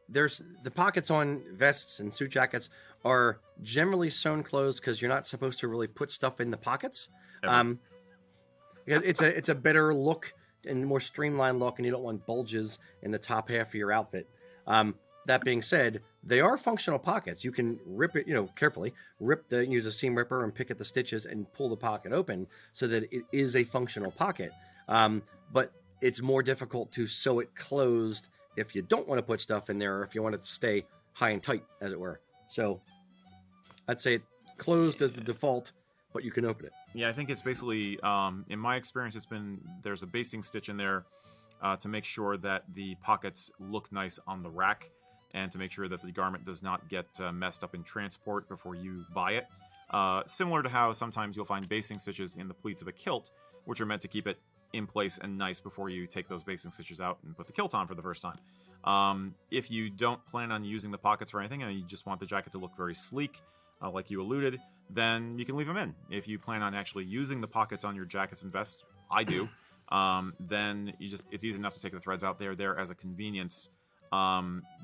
There's the pockets on vests and suit jackets are generally sewn closed because you're not supposed to really put stuff in the pockets. Because it's a better look and more streamlined look, and you don't want bulges in the top half of your outfit. That being said, they are functional pockets. You can rip it, carefully, use a seam ripper and pick at the stitches and pull the pocket open so that it is a functional pocket. But it's more difficult to sew it closed if you don't want to put stuff in there or if you want it to stay high and tight, as it were. So I'd say closed as the default, but you can open it. Yeah, I think it's basically, in my experience, there's a basting stitch in there to make sure that the pockets look nice on the rack and to make sure that the garment does not get messed up in transport before you buy it. Similar to how sometimes you'll find basting stitches in the pleats of a kilt, which are meant to keep it in place and nice before you take those basting stitches out and put the kilt on for the first time. If you don't plan on using the pockets for anything and you just want the jacket to look very sleek, like you alluded, then you can leave them in. If you plan on actually using the pockets on your jackets and vests, I do, then it's easy enough to take the threads out. They're there as a convenience.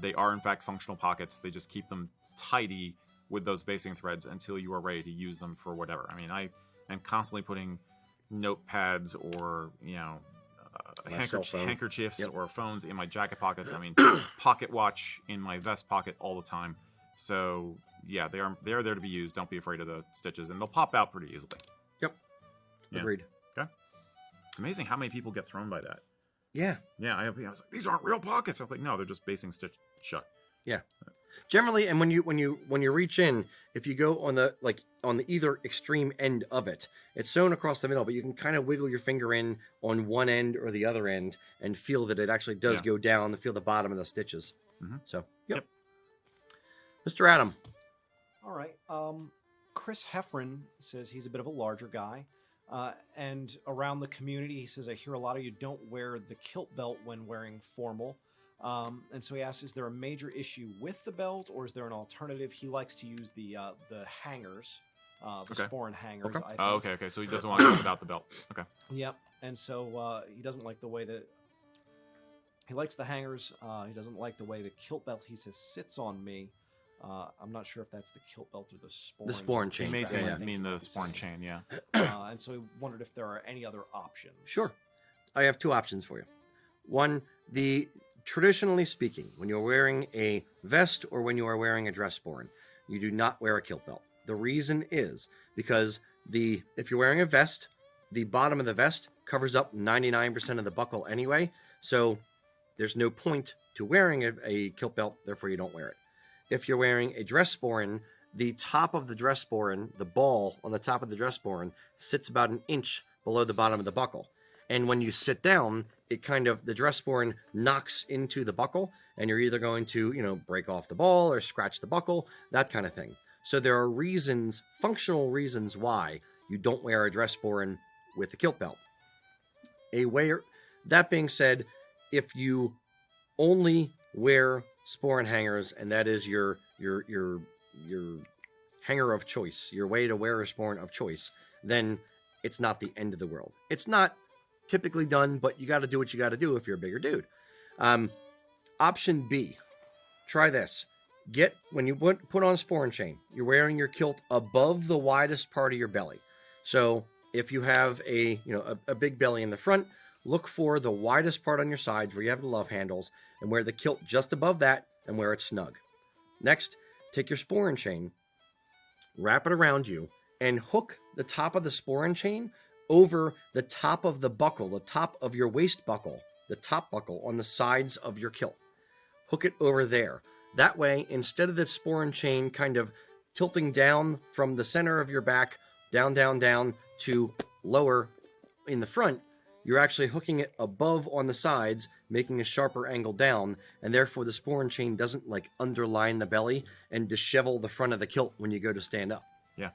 They are in fact functional pockets. They just keep them tidy with those basting threads until you are ready to use them for whatever. I mean, I am constantly putting notepads or handkerchiefs or phones in my jacket pockets. I mean, pocket watch in my vest pocket all the time. So yeah, they are there to be used. Don't be afraid of the stitches, and they'll pop out pretty easily. Yep. Yeah. Agreed. Okay. It's amazing how many people get thrown by that. Yeah. Yeah, I was like, these aren't real pockets. I was like, no, they're just basting stitch shut. Yeah. Generally, and when you reach in, if you go on the either extreme end of it, it's sewn across the middle, but you can kind of wiggle your finger in on one end or the other end and feel that it actually does go down, to feel the bottom of the stitches. Mm-hmm. So, yep. Mr. Adam. All right. Chris Heffron says he's a bit of a larger guy. And around the community, he says, I hear a lot of you don't wear the kilt belt when wearing formal. And so he asks, is there a major issue with the belt, or is there an alternative? He likes to use the hangers, sporran hangers. Okay. I think. Okay. So he doesn't want to go without the belt. Okay. Yep. And so he doesn't like the way that he likes the hangers. He doesn't like the way the kilt belt, he says, sits on me. I'm not sure if that's the kilt belt or the sporran. The sporran chain. He may Yeah. mean the sporran chain, yeah. And so he wondered if there are any other options. Sure. I have two options for you. One, traditionally speaking, when you're wearing a vest or when you are wearing a dress sporran, you do not wear a kilt belt. The reason is because if you're wearing a vest, the bottom of the vest covers up 99% of the buckle anyway, so there's no point to wearing a kilt belt, therefore you don't wear it. If you're wearing a dress sporran, the top of the dress sporran, the ball on the top of the dress sporran, sits about an inch below the bottom of the buckle. And when you sit down, it kind of, the dress sporran knocks into the buckle, and you're either going to, you know, break off the ball or scratch the buckle, that kind of thing. So there are reasons, functional reasons why you don't wear a dress sporran with a kilt belt. That being said, if you only wear sporran hangers, and that is your hanger of choice, your way to wear a sporran of choice, then it's not the end of the world. It's not typically done, but you got to do what you got to do if you're a bigger dude. Option B, try this. When you put on a sporran chain, you're wearing your kilt above the widest part of your belly. So if you have a big belly in the front, look for the widest part on your sides where you have the love handles, and wear the kilt just above that and wear it snug. Next, take your sporran chain, wrap it around you, and hook the top of the sporran chain over the top of the buckle, the top of your waist buckle, the top buckle on the sides of your kilt. Hook it over there. That way, instead of the sporran chain kind of tilting down from the center of your back, down to lower in the front, you're actually hooking it above on the sides, making a sharper angle down, and therefore the sporran chain doesn't like underline the belly and dishevel the front of the kilt when you go to stand up. Yeah.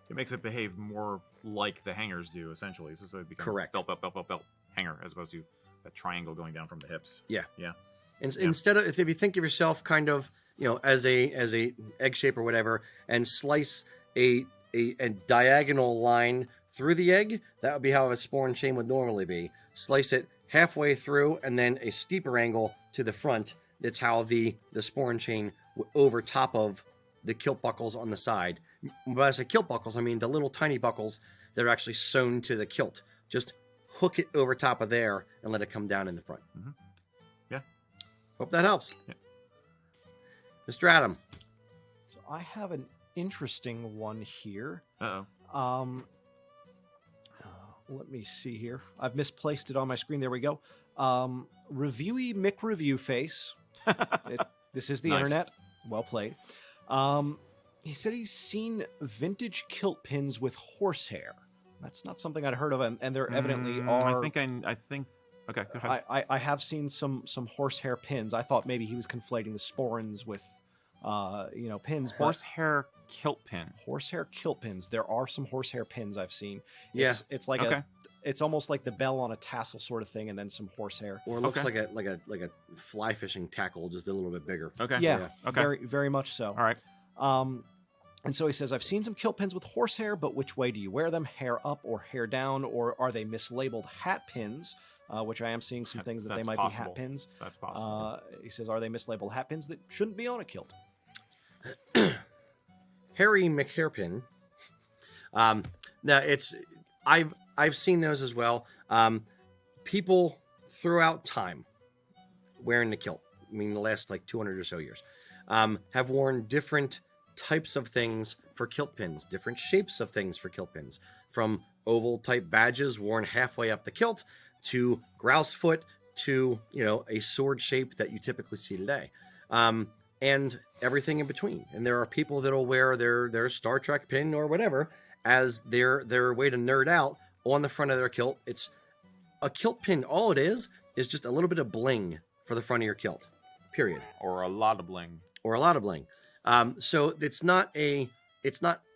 It makes it behave more like the hangers do, essentially. So it becomes correct. Belt hanger, as opposed to that triangle going down from the hips. Yeah. Yeah. Instead of, if you think of yourself kind of, you know, as a egg shape or whatever, and slice a diagonal line through the egg, that would be how a sporran chain would normally be. Slice it halfway through and then a steeper angle to the front. That's how the sporran chain over top of the kilt buckles on the side. When I say kilt buckles, I mean the little tiny buckles that are actually sewn to the kilt. Just hook it over top of there and let it come down in the front. Mm-hmm. Yeah. Hope that helps. Yeah. Mr. Adam. So I have an interesting one here. Uh-oh. Let me see here. I've misplaced it on my screen. There we go. Reviewy Mick Review Face. This is the Nice. internet. Well played. He said he's seen vintage kilt pins with horsehair. That's not something I'd heard of, and there evidently are. I think. Okay, go ahead. I have seen some horsehair pins. I thought maybe he was conflating the sporrans with, pins. Horsehair kilt pin. Horsehair kilt pins. There are some horsehair pins I've seen. Yeah. It's like it's almost like the bell on a tassel sort of thing, and then some horsehair. Or it looks like a fly fishing tackle, just a little bit bigger. Okay. Yeah. Okay. Very, very much so. All right. And so he says, I've seen some kilt pins with horsehair, but which way do you wear them? Hair up or hair down? Or are they mislabeled hat pins? Which I am seeing some things that they might be hat pins. That's possible. He says, are they mislabeled hat pins that shouldn't be on a kilt? Harry McHairpin. Now I've seen those as well. People throughout time wearing the kilt, I mean the last like 200 or so years, have worn different types of things for kilt pins, different shapes of things for kilt pins, from oval type badges worn halfway up the kilt to grouse foot to, a sword shape that you typically see today. And everything in between. And there are people that'll wear their Star Trek pin or whatever as their way to nerd out on the front of their kilt. It's a kilt pin. All it is just a little bit of bling for the front of your kilt, period. Or a lot of bling. So it's not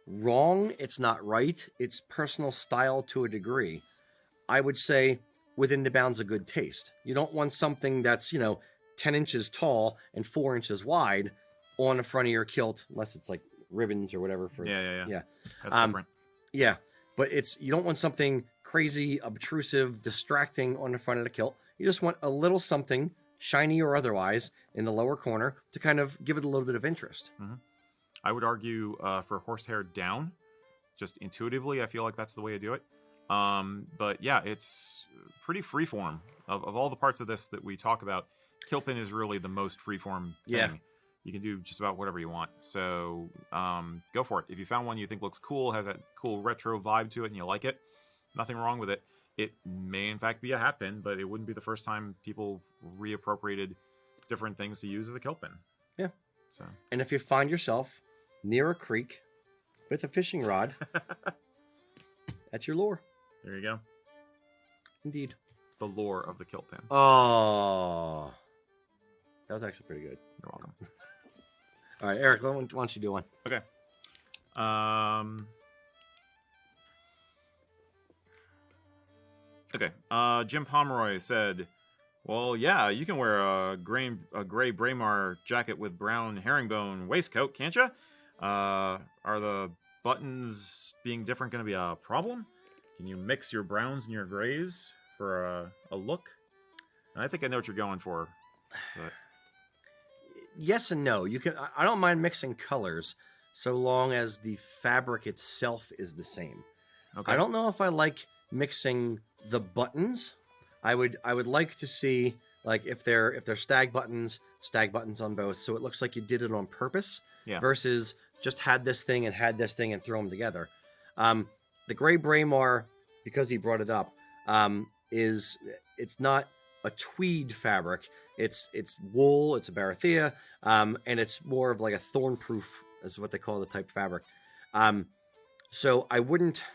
wrong. It's not right. It's personal style to a degree. I would say within the bounds of good taste. You don't want something that's, 10 inches tall and 4 inches wide on the front of your kilt, unless it's like ribbons or whatever. Yeah. That's different. Yeah, but you don't want something crazy, obtrusive, distracting on the front of the kilt. You just want a little something, shiny or otherwise, in the lower corner to kind of give it a little bit of interest. Mm-hmm. I would argue for horsehair down. Just intuitively, I feel like that's the way to do it. But yeah, it's pretty freeform. Of all the parts of this that we talk about, kilt pin is really the most freeform thing. Yeah. You can do just about whatever you want. So go for it. If you found one you think looks cool, has that cool retro vibe to it, and you like it, nothing wrong with it. It may, in fact, be a hat pin, but it wouldn't be the first time people reappropriated different things to use as a kilt pin. Yeah. So. And if you find yourself near a creek with a fishing rod. That's your lure. There you go. Indeed. The lore of the kilt pin. Oh, that was actually pretty good. You're welcome. All right, Eric, why don't you do one? Okay. Okay. Jim Pomeroy said, "Well, yeah, you can wear a gray Braemar jacket with brown herringbone waistcoat, can't you? Are the buttons being different going to be a problem? Can you mix your browns and your grays for a look?" And I think I know what you're going for. But... Yes and no. You can. I don't mind mixing colors so long as the fabric itself is the same. Okay. I don't know if I like mixing the buttons. I would like to see, like, if they're stag buttons on both, so it looks like you did it on purpose. Yeah. Versus just had this thing and throw them together. The gray Braemar, because he brought it up, it's not a tweed fabric. It's wool. It's a barathea, and it's more of like a thorn-proof, is what they call the type fabric. So I wouldn't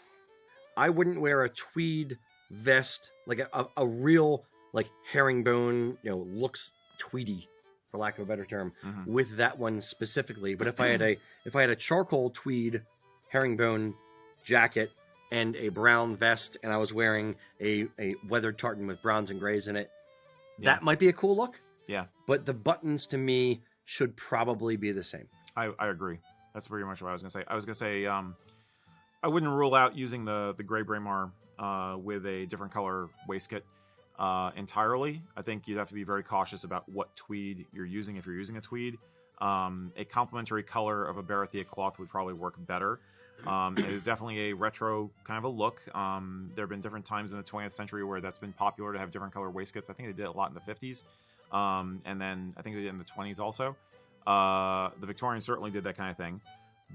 wear a tweed vest, like a real, like, herringbone, looks tweedy, for lack of a better term, with that one specifically. But if I had a charcoal tweed herringbone jacket and a brown vest, and I was wearing a weathered tartan with browns and grays in it, that might be a cool look. Yeah. But the buttons, to me, should probably be the same. I agree. That's pretty much what I was going to say. I was going to say I wouldn't rule out using the gray Braemar with a different color waistcoat entirely. I think you'd have to be very cautious about what tweed you're using if you're using a tweed. A complementary color of a barathea cloth would probably work better. It is definitely a retro kind of a look. There have been different times in the 20th century where that's been popular to have different color waistcoats. I think they did it a lot in the 50s. And then I think they did it in the 20s also. The Victorians certainly did that kind of thing.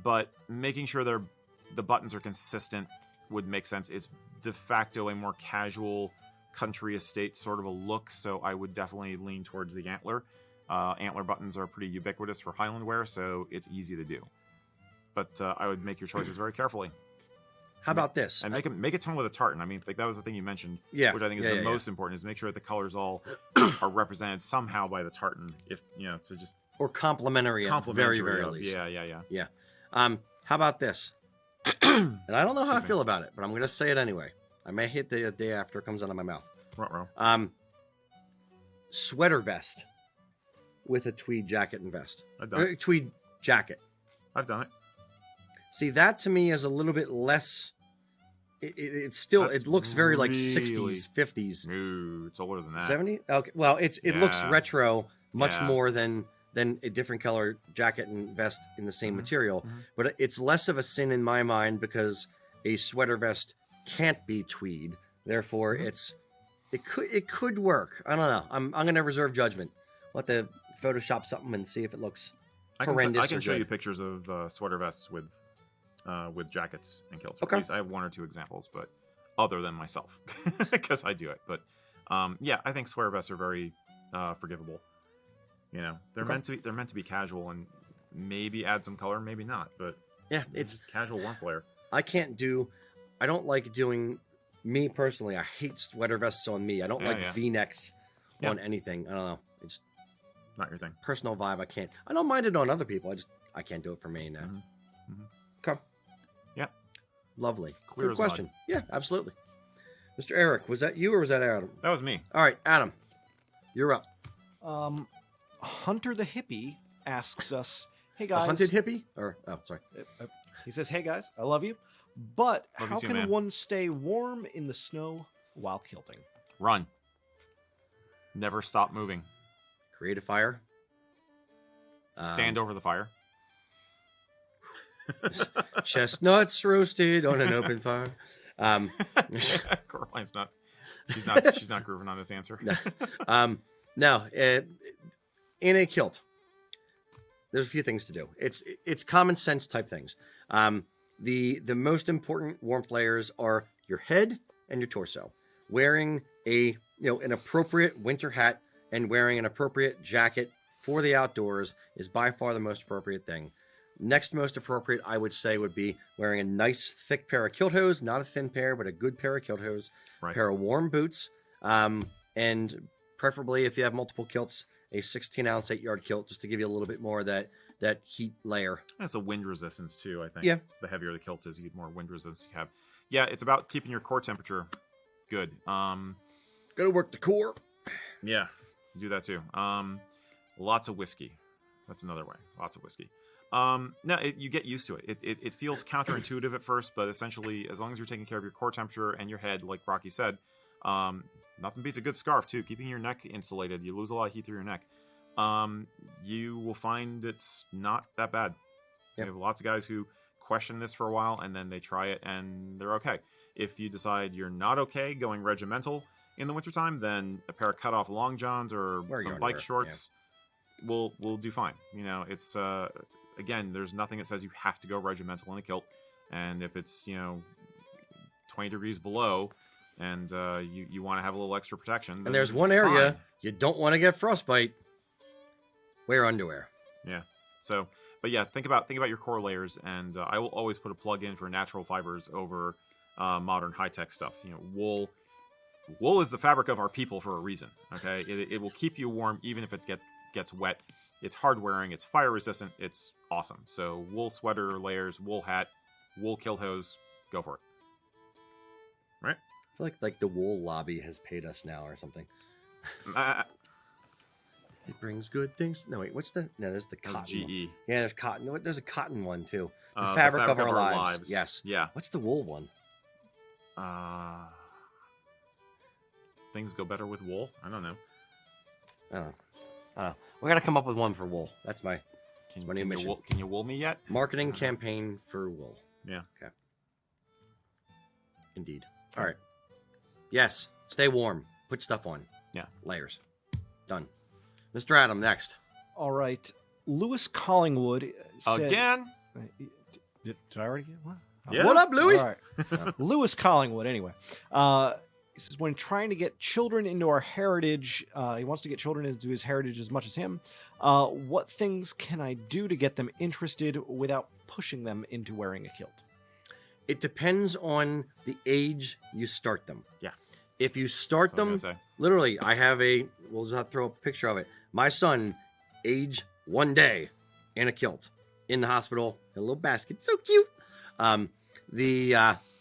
But making sure the buttons are consistent would make sense. It's de facto a more casual country estate sort of a look, so I would definitely lean towards the antler. Antler buttons are pretty ubiquitous for Highland wear, so it's easy to do. But I would make your choices very carefully. How about this? And make it tone with a tartan. I mean, like, that was the thing you mentioned, which I think is the most important, is make sure that the colors all are represented somehow by the tartan. If so just or complementary, very, very least. Yeah. How about this? And I don't know how I feel about it, but I'm going to say it anyway. I may hit the day after it comes out of my mouth. Sweater vest with a tweed jacket and vest. I've done it. Tweed jacket. I've done it. See, that to me is a little bit less. It looks very like 60s, 50s. No, it's older than that. 70? Okay. Well, it looks retro much more than a different color jacket and vest in the same material. But it's less of a sin in my mind because a sweater vest can't be tweed. Therefore, it could work. I don't know. I'm going to reserve judgment. Let the Photoshop something and see if it looks horrendous. I can show you pictures of sweater vests with jackets and kilts. Okay. At least I have one or two examples, but other than myself, because I do it. But I think sweater vests are very forgivable. They're meant to be casual and maybe add some color, maybe not. But it's just casual warmth wear. I don't like doing. Me personally, I hate sweater vests on me. I don't like V-necks on anything. I don't know. It's not your thing. Personal vibe. I can't. I don't mind it on other people. I can't do it for me now. Okay. Yeah. Lovely. Clear Good as question. mud. Yeah, absolutely. Mr. Erik, was that you or was that Adam? That was me. All right, Adam, you're up. Hunter the Hippie asks us, "Hey guys." A hunted hippie? Sorry. He says, "Hey guys, I love you, but Love you how too, can man. one stay warm in the snow while kilting?" Run. Never stop moving. Create a fire. Stand over the fire. Chestnuts roasted on an open fire. Coraline's not. She's not grooving on this answer. No. In a kilt, there's a few things to do. It's common sense type things. The most important warmth layers are your head and your torso. Wearing an appropriate winter hat and wearing an appropriate jacket for the outdoors is by far the most appropriate thing. Next most appropriate, I would say, would be wearing a nice thick pair of kilt hose, not a thin pair, but a good pair of kilt hose, Right. a pair of warm boots, and preferably, if you have multiple kilts, a 16-ounce 8-yard kilt, just to give you a little bit more of that heat layer. That's a wind resistance too, I think. Yeah. The heavier the kilt is, you get more wind resistance you have. Yeah, it's about keeping your core temperature good. Gotta work the core. Yeah, do that too. Lots of whiskey. That's another way. Lots of whiskey. You get used to it. It feels counterintuitive at first, but essentially, as long as you're taking care of your core temperature and your head, like Rocky said, nothing beats a good scarf too. Keeping your neck insulated, you lose a lot of heat through your neck. You will find it's not that bad. Yep. You have lots of guys who question this for a while and then they try it and they're okay. If you decide you're not okay going regimental in the wintertime, then a pair of cut-off long johns or Wear some your bike underwear, shorts will do fine. You know, it's again, there's nothing that says you have to go regimental in a kilt. And if it's 20 degrees below and you want to have a little extra protection, And there's one area you don't want to get frostbite. Wear underwear. Yeah. So, but yeah, think about your core layers, and I will always put a plug in for natural fibers over modern high-tech stuff. Wool is the fabric of our people for a reason. Okay, it will keep you warm even if it gets wet. It's hard wearing. It's fire resistant. It's awesome. So wool sweater layers, wool hat, wool kilt hose, go for it. Right? I feel like the wool lobby has paid us now or something. It brings good things. No, wait, there's the cotton. That's GE. One. Yeah, there's cotton. There's a cotton one too. The The fabric of our lives. Yes. Yeah. What's the wool one? Things go better with wool. I don't know. I don't know. We got to come up with one for wool. That's my new mission. Can you wool me yet? Marketing campaign for wool. Yeah. Okay. Indeed. All right. Yes. Stay warm. Put stuff on. Yeah. Layers. Done. Mr. Adam, next. All right. Lewis Collingwood said, Again? Did I already get one? Yeah. What up, Louis? All right. Lewis Collingwood, anyway. He says, when trying to get children into our heritage, he wants to get children into his heritage as much as him. What things can I do to get them interested without pushing them into wearing a kilt? It depends on the age you start them. Yeah. If you start That's what I them, was gonna say. literally, we'll just throw up a picture of it. My son, age 1 day, in a kilt, in the hospital, in a little basket. So cute.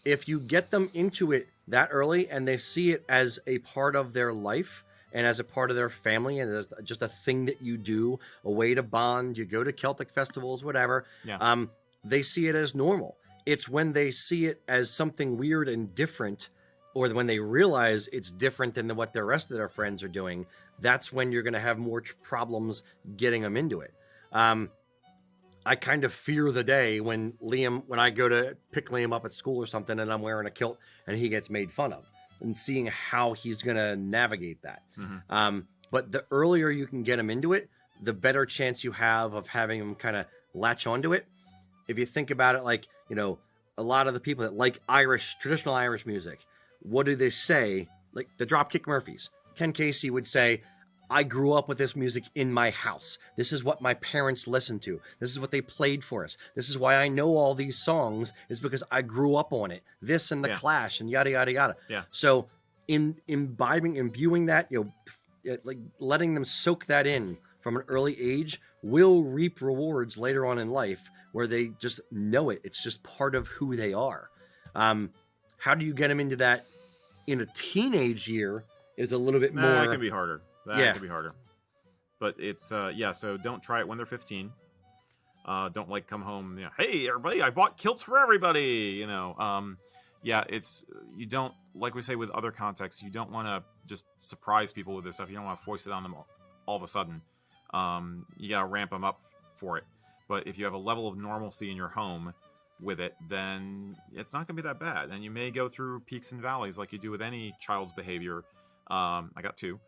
If you get them into it that early and they see it as a part of their life and as a part of their family and as just a thing that you do, a way to bond, you go to Celtic festivals, whatever, Yeah. they see it as normal. It's when they see it as something weird and different, or when they realize it's different than what the rest of their friends are doing, that's when you're going to have more problems getting them into it. I kind of fear the day when I go to pick Liam up at school or something and I'm wearing a kilt and he gets made fun of, and seeing how he's going to navigate that. Mm-hmm. But the earlier you can get him into it, the better chance you have of having him kind of latch onto it. If you think about it, like, a lot of the people that like traditional Irish music, what do they say? Like the Dropkick Murphys. Ken Casey would say, I grew up with this music in my house. This is what my parents listened to. This is what they played for us. This is why I know all these songs, is because I grew up on it. This and the Clash and yada, yada, yada. Yeah. So imbuing that, like letting them soak that in from an early age will reap rewards later on in life where they just know it. It's just part of who they are. How do you get them into that in a teenage year is a little bit more... That can be harder. Yeah. Can be harder. But it's, so don't try it when they're 15. Don't come home, hey, everybody, I bought kilts for everybody, you don't, like we say with other contexts, you don't want to just surprise people with this stuff. You don't want to foist it on them all of a sudden. You got to ramp them up for it. But if you have a level of normalcy in your home with it, then it's not going to be that bad. And you may go through peaks and valleys like you do with any child's behavior. I got two.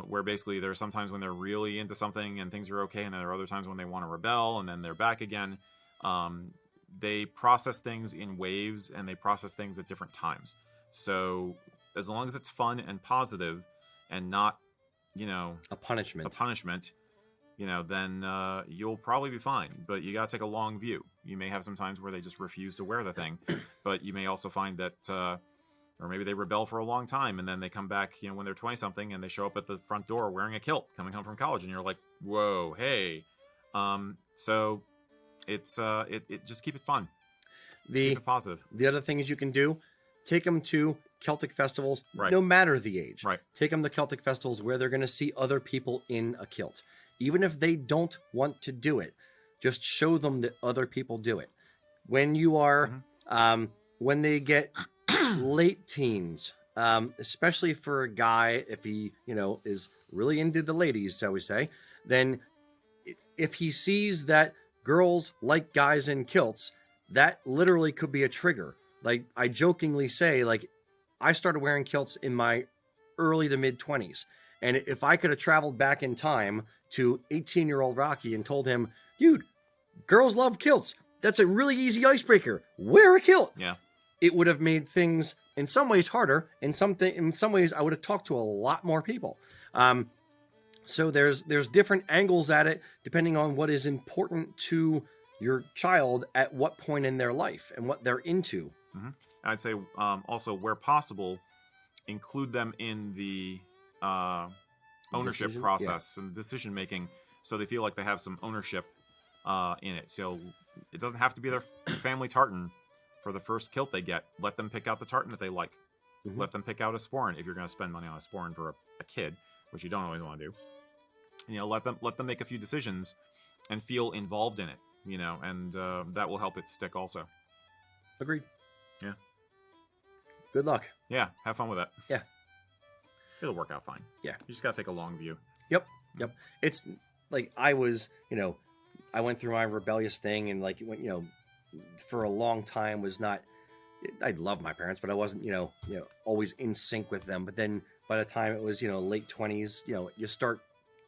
Where basically there are some times when they're really into something and things are okay, and there are other times when they want to rebel and then they're back again. They process things in waves and they process things at different times. So as long as it's fun and positive and not, a punishment, then you'll probably be fine. But you got to take a long view. You may have some times where they just refuse to wear the thing, but you may also find that, or maybe they rebel for a long time, and then they come back, when they're 20-something, and they show up at the front door wearing a kilt, coming home from college, and you're like, whoa, hey. So it's just keep it fun. Keep it positive. The other thing is you can do, take them to Celtic festivals, right. no matter the age. Right. Take them to Celtic festivals where they're going to see other people in a kilt. Even if they don't want to do it, just show them that other people do it. When you are, when they get late teens, especially for a guy, if he, is really into the ladies, shall we say, then if he sees that girls like guys in kilts, that literally could be a trigger. Like I jokingly say, like I started wearing kilts in my early to mid 20s. And if I could have traveled back in time to 18-year-old Rocky and told him, dude, girls love kilts. That's a really easy icebreaker. Wear a kilt. Yeah. It would have made things in some ways harder. In some ways, I would have talked to a lot more people. So there's different angles at it depending on what is important to your child at what point in their life and what they're into. Mm-hmm. I'd say also, where possible, include them in the ownership process and decision making, so they feel like they have some ownership in it. So it doesn't have to be their family tartan for the first kilt they get. Let them pick out the tartan that they like. Mm-hmm. Let them pick out a sporran if you're going to spend money on a sporran for a kid, which you don't always want to do. Let them make a few decisions and feel involved in it. And that will help it stick also. Agreed. Yeah. Good luck. Yeah, have fun with it. Yeah. It'll work out fine. Yeah. You just got to take a long view. Yep. It's like I was, I went through my rebellious thing and for a long time was not, I love my parents, but I wasn't, always in sync with them. But then by the time it was, late 20s, you start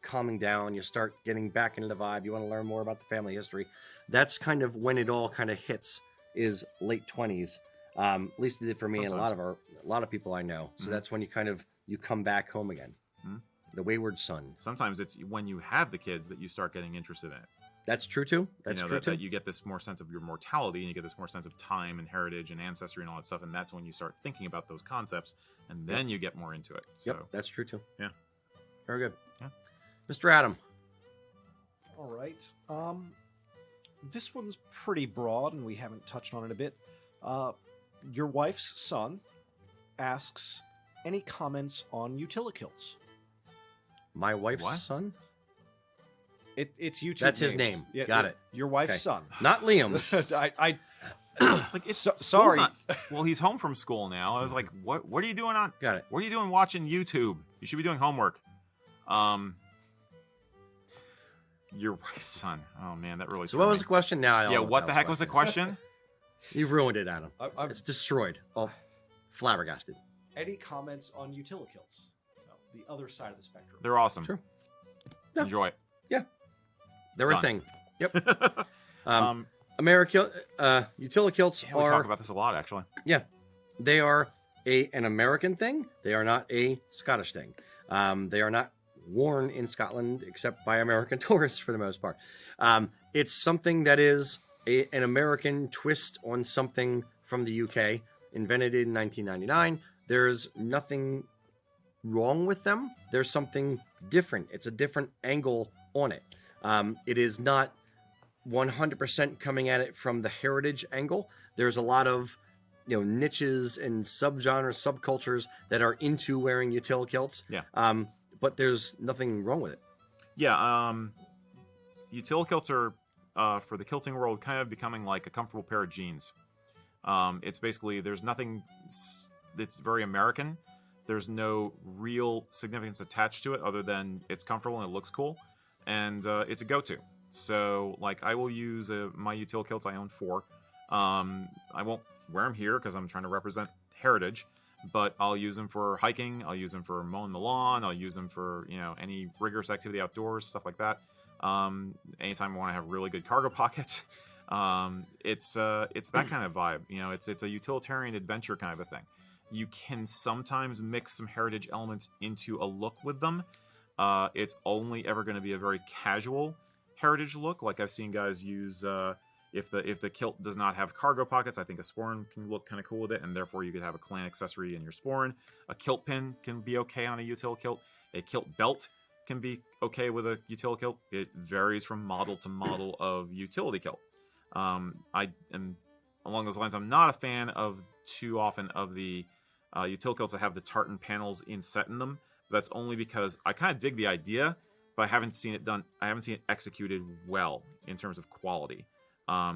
calming down, you start getting back into the vibe. You want to learn more about the family history. That's kind of when it all kind of hits, is late 20s. At least it did for me. Sometimes. And a lot of people I know. So that's when you come back home again. Mm-hmm. The wayward son. Sometimes it's when you have the kids that you start getting interested in it. That's true too. That's true too. That you get this more sense of your mortality, and you get this more sense of time and heritage and ancestry and all that stuff. And that's when you start thinking about those concepts, and then you get more into it. So, that's true too. Yeah. Very good. Yeah. Mr. Adam. All right. This one's pretty broad, and we haven't touched on it a bit. Your wife's son asks, any comments on utilikilts? My wife's son? It's YouTube. That's his names. name. Yeah, Got it. Your wife's son. Not Liam. Sorry. Well, he's home from school now. I was like, what are you doing on? Got it. What are you doing watching YouTube? You should be doing homework. Your wife's son. Oh man, that really. So what was the question now? What the heck was the question? You've ruined it, Adam. It's destroyed. Oh, flabbergasted. Any comments on utilikilts? So the other side of the spectrum. They're awesome. Sure. Yeah. Enjoy it. Yeah. They're Done. a thing. Yep. Utilikilts we talk about this a lot, actually. Yeah. They are an American thing. They are not a Scottish thing. They are not worn in Scotland except by American tourists for the most part. It's something that is an American twist on something from the UK, invented in 1999. There's nothing wrong with them. There's something different. It's a different angle on it. It is not 100% coming at it from the heritage angle. There's a lot of niches and subgenres, subcultures that are into wearing utilikilts. Yeah. But there's nothing wrong with it. Yeah. Utilikilts are, for the kilting world, kind of becoming like a comfortable pair of jeans. It's basically, there's nothing that's very American. There's no real significance attached to it other than it's comfortable and it looks cool. And it's a go-to. So, like, I will use my utilikilts. I own 4. I won't wear them here because I'm trying to represent heritage. But I'll use them for hiking. I'll use them for mowing the lawn. I'll use them for, any rigorous activity outdoors, stuff like that. Anytime I want to have really good cargo pockets. It's that kind of vibe. It's a utilitarian adventure kind of a thing. You can sometimes mix some heritage elements into a look with them, it's only ever going to be a very casual heritage look. Like I've seen guys use, if the kilt does not have cargo pockets, I think a sporran can look kind of cool with it, and therefore you could have a clan accessory in your sporran. A kilt pin can be okay on a utilikilt. A kilt belt can be okay with a utilikilt. It varies from model to model of utility kilt. I am, along those lines, I'm not a fan of too often of the utility that have the tartan panels inset in them. That's only because I kind of dig the idea, but I haven't seen it done. I haven't seen it executed well in terms of quality.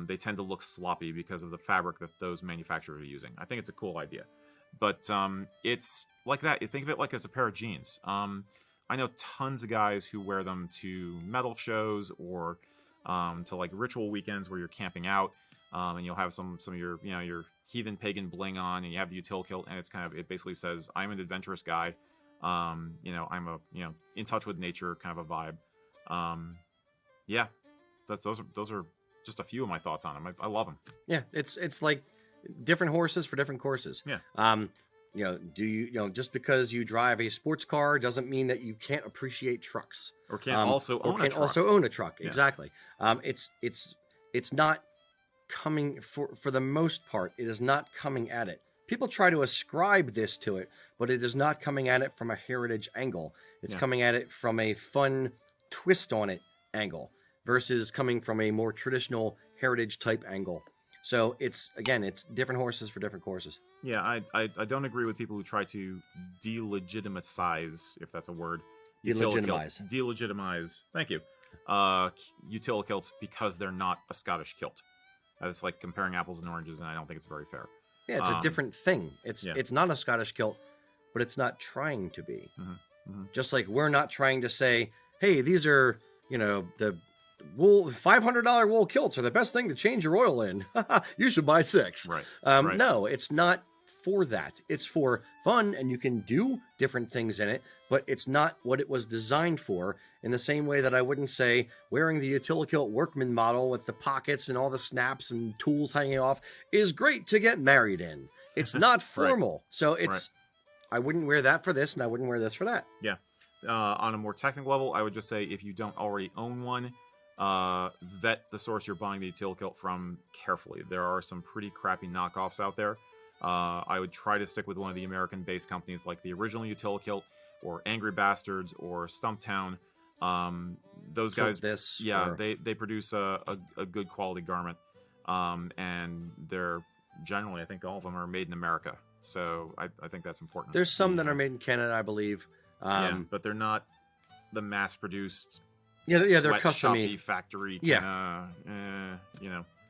They tend to look sloppy because of the fabric that those manufacturers are using. I think it's a cool idea, but it's like that. You think of it like as a pair of jeans. I know tons of guys who wear them to metal shows or to like ritual weekends where you're camping out, and you'll have some of your your heathen pagan bling on, and you have the utility, and it basically says, I'm an adventurous guy. I'm a in touch with nature kind of a vibe. Yeah, those are just a few of my thoughts on them. I love them. Yeah, it's like different horses for different courses. Yeah. Do you just because you drive a sports car doesn't mean that you can't appreciate trucks or can't also own a truck. Yeah. Exactly. It's not coming for the most part. It is not coming at it. People try to ascribe this to it, but it is not coming at it from a heritage angle. It's coming at it from a fun twist on it angle versus coming from a more traditional heritage type angle. So it's different horses for different courses. Yeah, I don't agree with people who try to delegitimize, if that's a word. Delegitimize. Thank you. Utilikilts because they're not a Scottish kilt. It's like comparing apples and oranges, and I don't think it's very fair. Yeah, it's a different thing. It's not a Scottish kilt, but it's not trying to be. Mm-hmm. Mm-hmm. Just like we're not trying to say, hey, these are, the wool $500 wool kilts are the best thing to change your oil in. You should buy 6. Right. Right. No, it's not for that. It's for fun, and you can do different things in it, but it's not what it was designed for. In the same way that I wouldn't say wearing the utilikilt workman model with the pockets and all the snaps and tools hanging off is great to get married in. It's not formal. Right. So it's, I wouldn't wear that for this, and I wouldn't wear this for that. Yeah. On a more technical level, I would just say if you don't already own one, vet the source you're buying the utilikilt from carefully. There are some pretty crappy knockoffs out there. I would try to stick with one of the American-based companies like the original Utilikilt or Angry Bastards or Stumptown. Those guys, they produce a good quality garment, and they're generally, I think all of them are made in America. So I think that's important. There's some that are made in Canada, I believe. But they're not the mass-produced. Yeah, they're custom shoppy factory. Yeah.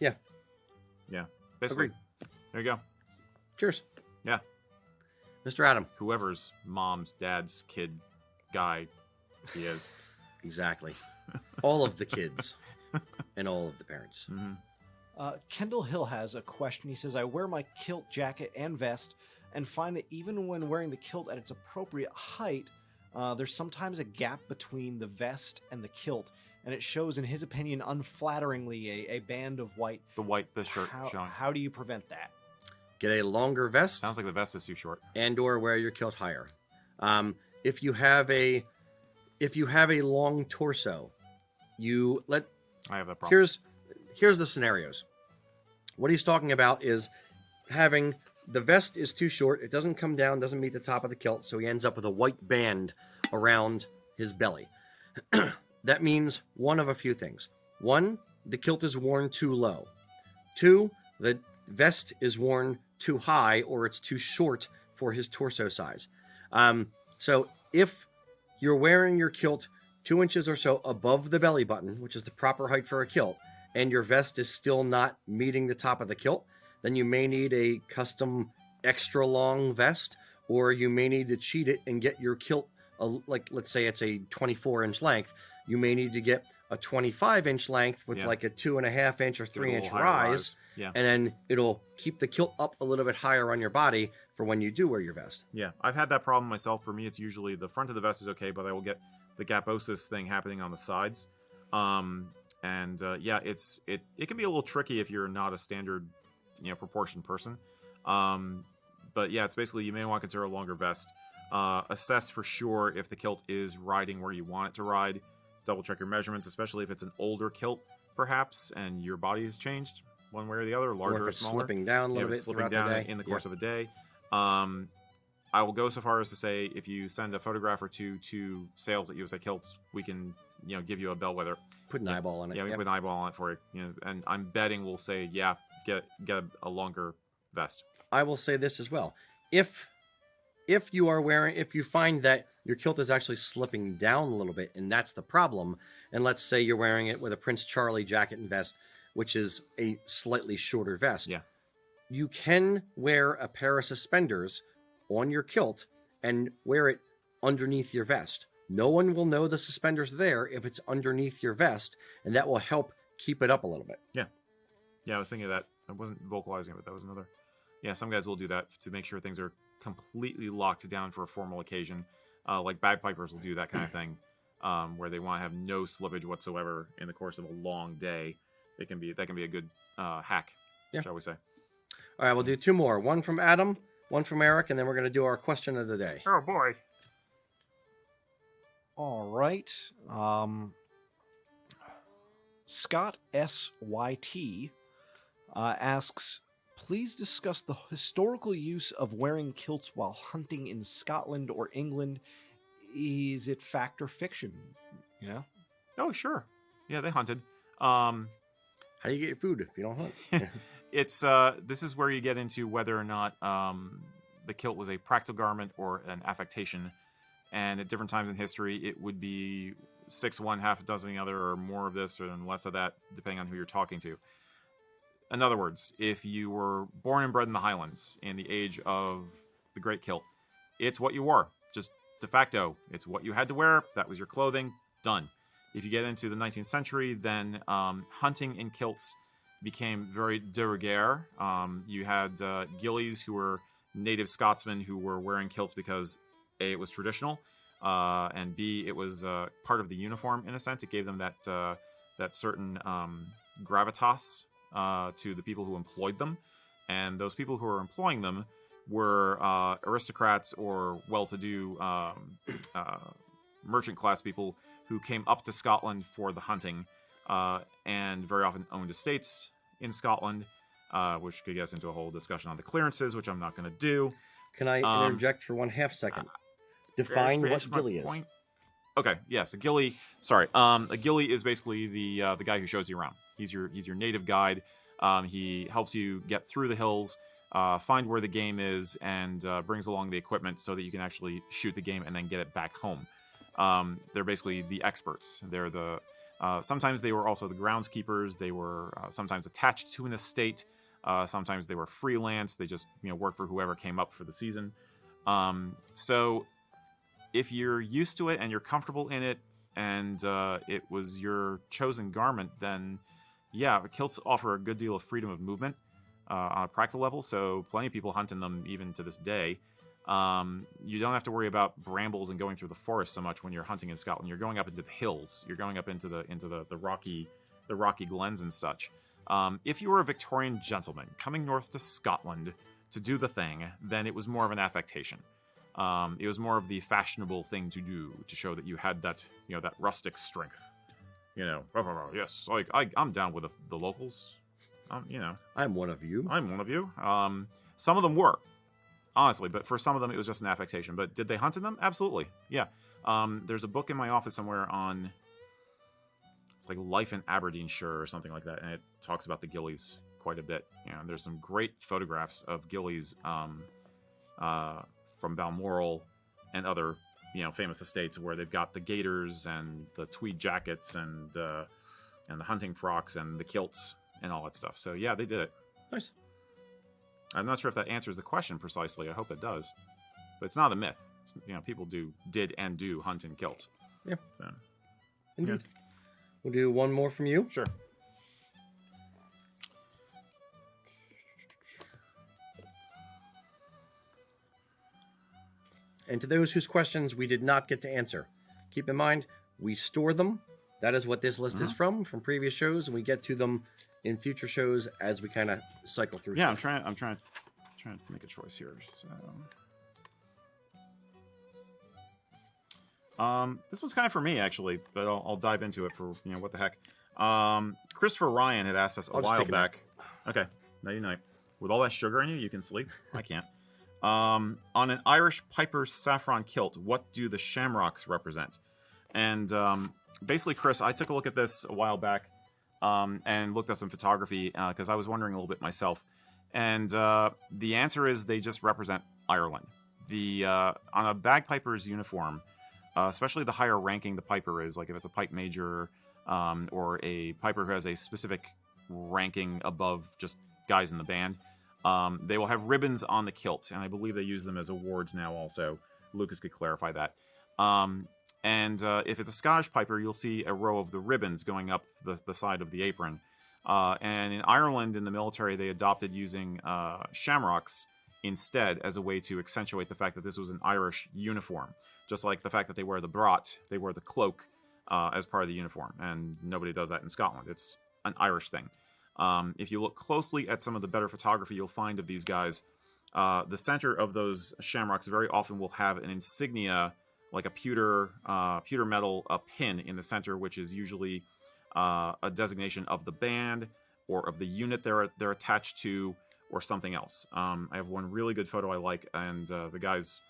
Yeah. Basically, agreed. There you go. Cheers. Yeah. Mr. Adam. Whoever's mom's, dad's kid guy he is. Exactly. All of the kids and all of the parents. Mm-hmm. Kendall Hill has a question. He says, I wear my kilt jacket and vest and find that even when wearing the kilt at its appropriate height, there's sometimes a gap between the vest and the kilt, and it shows, in his opinion, unflatteringly a band of white. The shirt showing. How do you prevent that? Get a longer vest. Sounds like the vest is too short. And or wear your kilt higher. If you have a long torso, I have that problem. Here's the scenarios. What he's talking about is having the vest is too short. It doesn't come down, doesn't meet the top of the kilt, so he ends up with a white band around his belly. That means one of a few things. 1, the kilt is worn too low. 2, the vest is worn too high, or it's too short for his torso size. So if you're wearing your kilt 2 inches or so above the belly button, which is the proper height for a kilt, and your vest is still not meeting the top of the kilt, then you may need a custom extra long vest, or you may need to cheat it and get your kilt, let's say it's a 24-inch length, you may need to get a 25-inch length with like a 2.5 inch or 3-inch rise, and then it'll keep the kilt up a little bit higher on your body for when you do wear your vest. Yeah, I've had that problem myself. For me, it's usually the front of the vest is okay, but I will get the gaposis thing happening on the sides. It can be a little tricky if you're not a standard, proportioned person. But yeah, it's basically you may want to consider a longer vest. Assess for sure if the kilt is riding where you want it to ride. Double check your measurements, especially if it's an older kilt, perhaps, and your body has changed one way or the other, larger or if or it's smaller. slipping down a little if bit it's slipping throughout down the day. in the course of a day. I will go so far as to say, if you send a photograph or two to sales at USA Kilts, we can, give you a bellwether. Put an eyeball on it. Yeah, we Yep. put an eyeball on it for you. And I'm betting we'll say, yeah, get a longer vest. I will say this as well. If you find that your kilt is actually slipping down a little bit, and that's the problem, and let's say you're wearing it with a Prince Charlie jacket and vest, which is a slightly shorter vest. Yeah. You can wear a pair of suspenders on your kilt and wear it underneath your vest. No one will know the suspenders there if it's underneath your vest, and that will help keep it up a little bit. Yeah, I was thinking of that. I wasn't vocalizing it, but that was another. Yeah, some guys will do that to make sure things are completely locked down for a formal occasion. Like bagpipers will do that kind of thing, where they want to have no slippage whatsoever in the course of a long day. That can be a good hack, shall we say. All right, we'll do two more. One from Adam, one from Erik, and then we're going to do our question of the day. Oh, boy. All right. Scott SYT asks, please discuss the historical use of wearing kilts while hunting in Scotland or England. Is it fact or fiction? Oh, sure. Yeah, they hunted. How do you get your food if you don't hunt? It's this is where you get into whether or not the kilt was a practical garment or an affectation. And at different times in history, it would be 6 one, half a dozen the other, or more of this or less of that, depending on who you're talking to. In other words, if you were born and bred in the Highlands in the age of the Great Kilt, it's what you wore. Just de facto, it's what you had to wear. That was your clothing. Done. If you get into the 19th century, then hunting in kilts became very de rigueur. You had gillies who were native Scotsmen who were wearing kilts because A, it was traditional, and B, it was part of the uniform in a sense. It gave them that certain gravitas to the people who employed them, and those people who were employing them were aristocrats or well-to-do merchant class people who came up to Scotland for the hunting, and very often owned estates in Scotland, which could get us into a whole discussion on the clearances, which I'm not going to do. Can I interject for 1/2 second? Define what gilly is. Okay, yes, a gilly. Sorry, a gilly is basically the guy who shows you around. He's your native guide. He helps you get through the hills, find where the game is, and brings along the equipment so that you can actually shoot the game and then get it back home. They're basically the experts. They're the sometimes they were also the groundskeepers. They were sometimes attached to an estate. Sometimes they were freelance. They just worked for whoever came up for the season. So if you're used to it and you're comfortable in it, and it was your chosen garment, then yeah, kilts offer a good deal of freedom of movement on a practical level. So plenty of people hunt in them even to this day. You don't have to worry about brambles and going through the forest so much when you're hunting in Scotland. You're going up into the hills. You're going up into the rocky glens and such. If you were a Victorian gentleman coming north to Scotland to do the thing, then it was more of an affectation. It was more of the fashionable thing to do to show that you had that that rustic strength. Yes, I'm down with the locals. I'm one of you. I'm one of you. Some of them were. Honestly, but for some of them, it was just an affectation. But did they hunt in them? Absolutely. Yeah. There's a book in my office somewhere on, it's like Life in Aberdeenshire or something like that, and it talks about the gillies quite a bit. There's some great photographs of gillies from Balmoral and other, famous estates where they've got the gaiters and the tweed jackets and the hunting frocks and the kilts and all that stuff. So yeah, they did it. Nice. I'm not sure if that answers the question precisely. I hope it does. But it's not a myth. People did and do hunt in kilts. Yeah. So, indeed. Yeah. We'll do one more from you. Sure. And to those whose questions we did not get to answer, keep in mind, we store them. That is what this list is from previous shows, and we get to them in future shows as we kind of cycle through. Yeah, stuff. I'm trying to make a choice here. So This was kind of for me actually, but I'll dive into it for what the heck. Christopher Ryan had asked us a while back. Okay, nighty night. With all that sugar in you, you can sleep. I can't. On an Irish piper's saffron kilt, what do the shamrocks represent? And basically, Chris, I took a look at this a while back and looked up some photography because I was wondering a little bit myself. And the answer is they just represent Ireland. On a bagpiper's uniform, especially the higher ranking the piper is, like if it's a pipe major or a piper who has a specific ranking above just guys in the band, they will have ribbons on the kilt, and I believe they use them as awards now also. Lucas could clarify that. And if it's a Scottish piper, you'll see a row of the ribbons going up the side of the apron. And in Ireland, in the military, they adopted using shamrocks instead as a way to accentuate the fact that this was an Irish uniform. Just like the fact that they wear the brat, they wear the cloak as part of the uniform. And nobody does that in Scotland. It's an Irish thing. If you look closely at some of the better photography you'll find of these guys, the center of those shamrocks very often will have an insignia, like a pewter metal pin in the center, which is usually a designation of the band or of the unit they're attached to, or something else. I have one really good photo I like, and the guy's,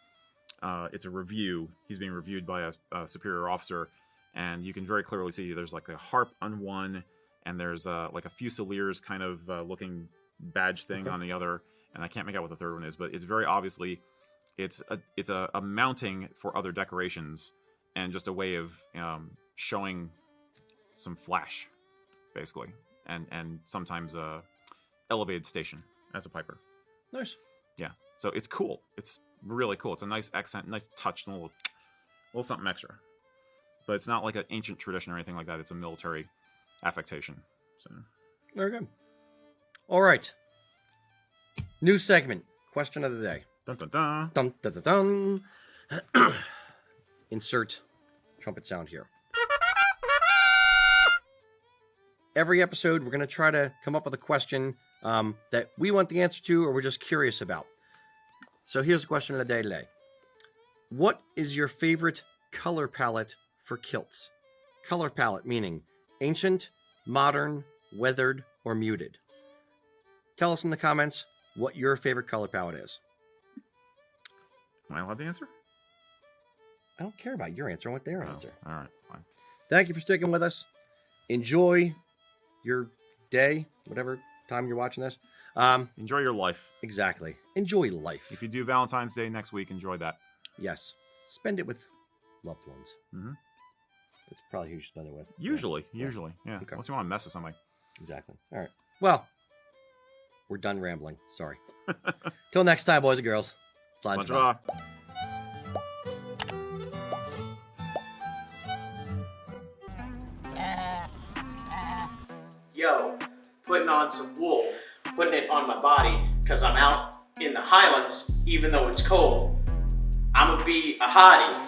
it's a review. He's being reviewed by a superior officer, and you can very clearly see there's like a harp on one, and there's like a fusiliers kind of looking badge thing on the other, and I can't make out what the third one is, but it's very obviously it's a mounting for other decorations and just a way of showing some flash, basically, and sometimes elevated station as a piper. Nice. Yeah, so it's cool. It's really cool. It's a nice accent, nice touch, and a little something extra. But it's not like an ancient tradition or anything like that. It's a military affectation. So very good. All right. New segment. Question of the day. Dun dun dun. Dun dun dun dun. Insert trumpet sound here. Every episode, we're going to try to come up with a question that we want the answer to or we're just curious about. So here's the question of the day today. What is your favorite color palette for kilts? Color palette meaning ancient, modern, weathered, or muted. Tell us in the comments what your favorite color palette is. Am I allowed to answer? I don't care about your answer. I want their answer. All right, fine. Thank you for sticking with us. Enjoy your day, whatever time you're watching this. Enjoy your life. Exactly. Enjoy life. If you do Valentine's Day next week, enjoy that. Yes. Spend it with loved ones. Mm-hmm. It's probably who you should spend it with. Usually. Yeah. Okay. Unless you want to mess with somebody. Exactly. All right. Well, we're done rambling. Sorry. Till next time, boys and girls. Slán. Yo, putting on some wool, putting it on my body, because I'm out in the Highlands, even though it's cold. I'm gonna be a hottie.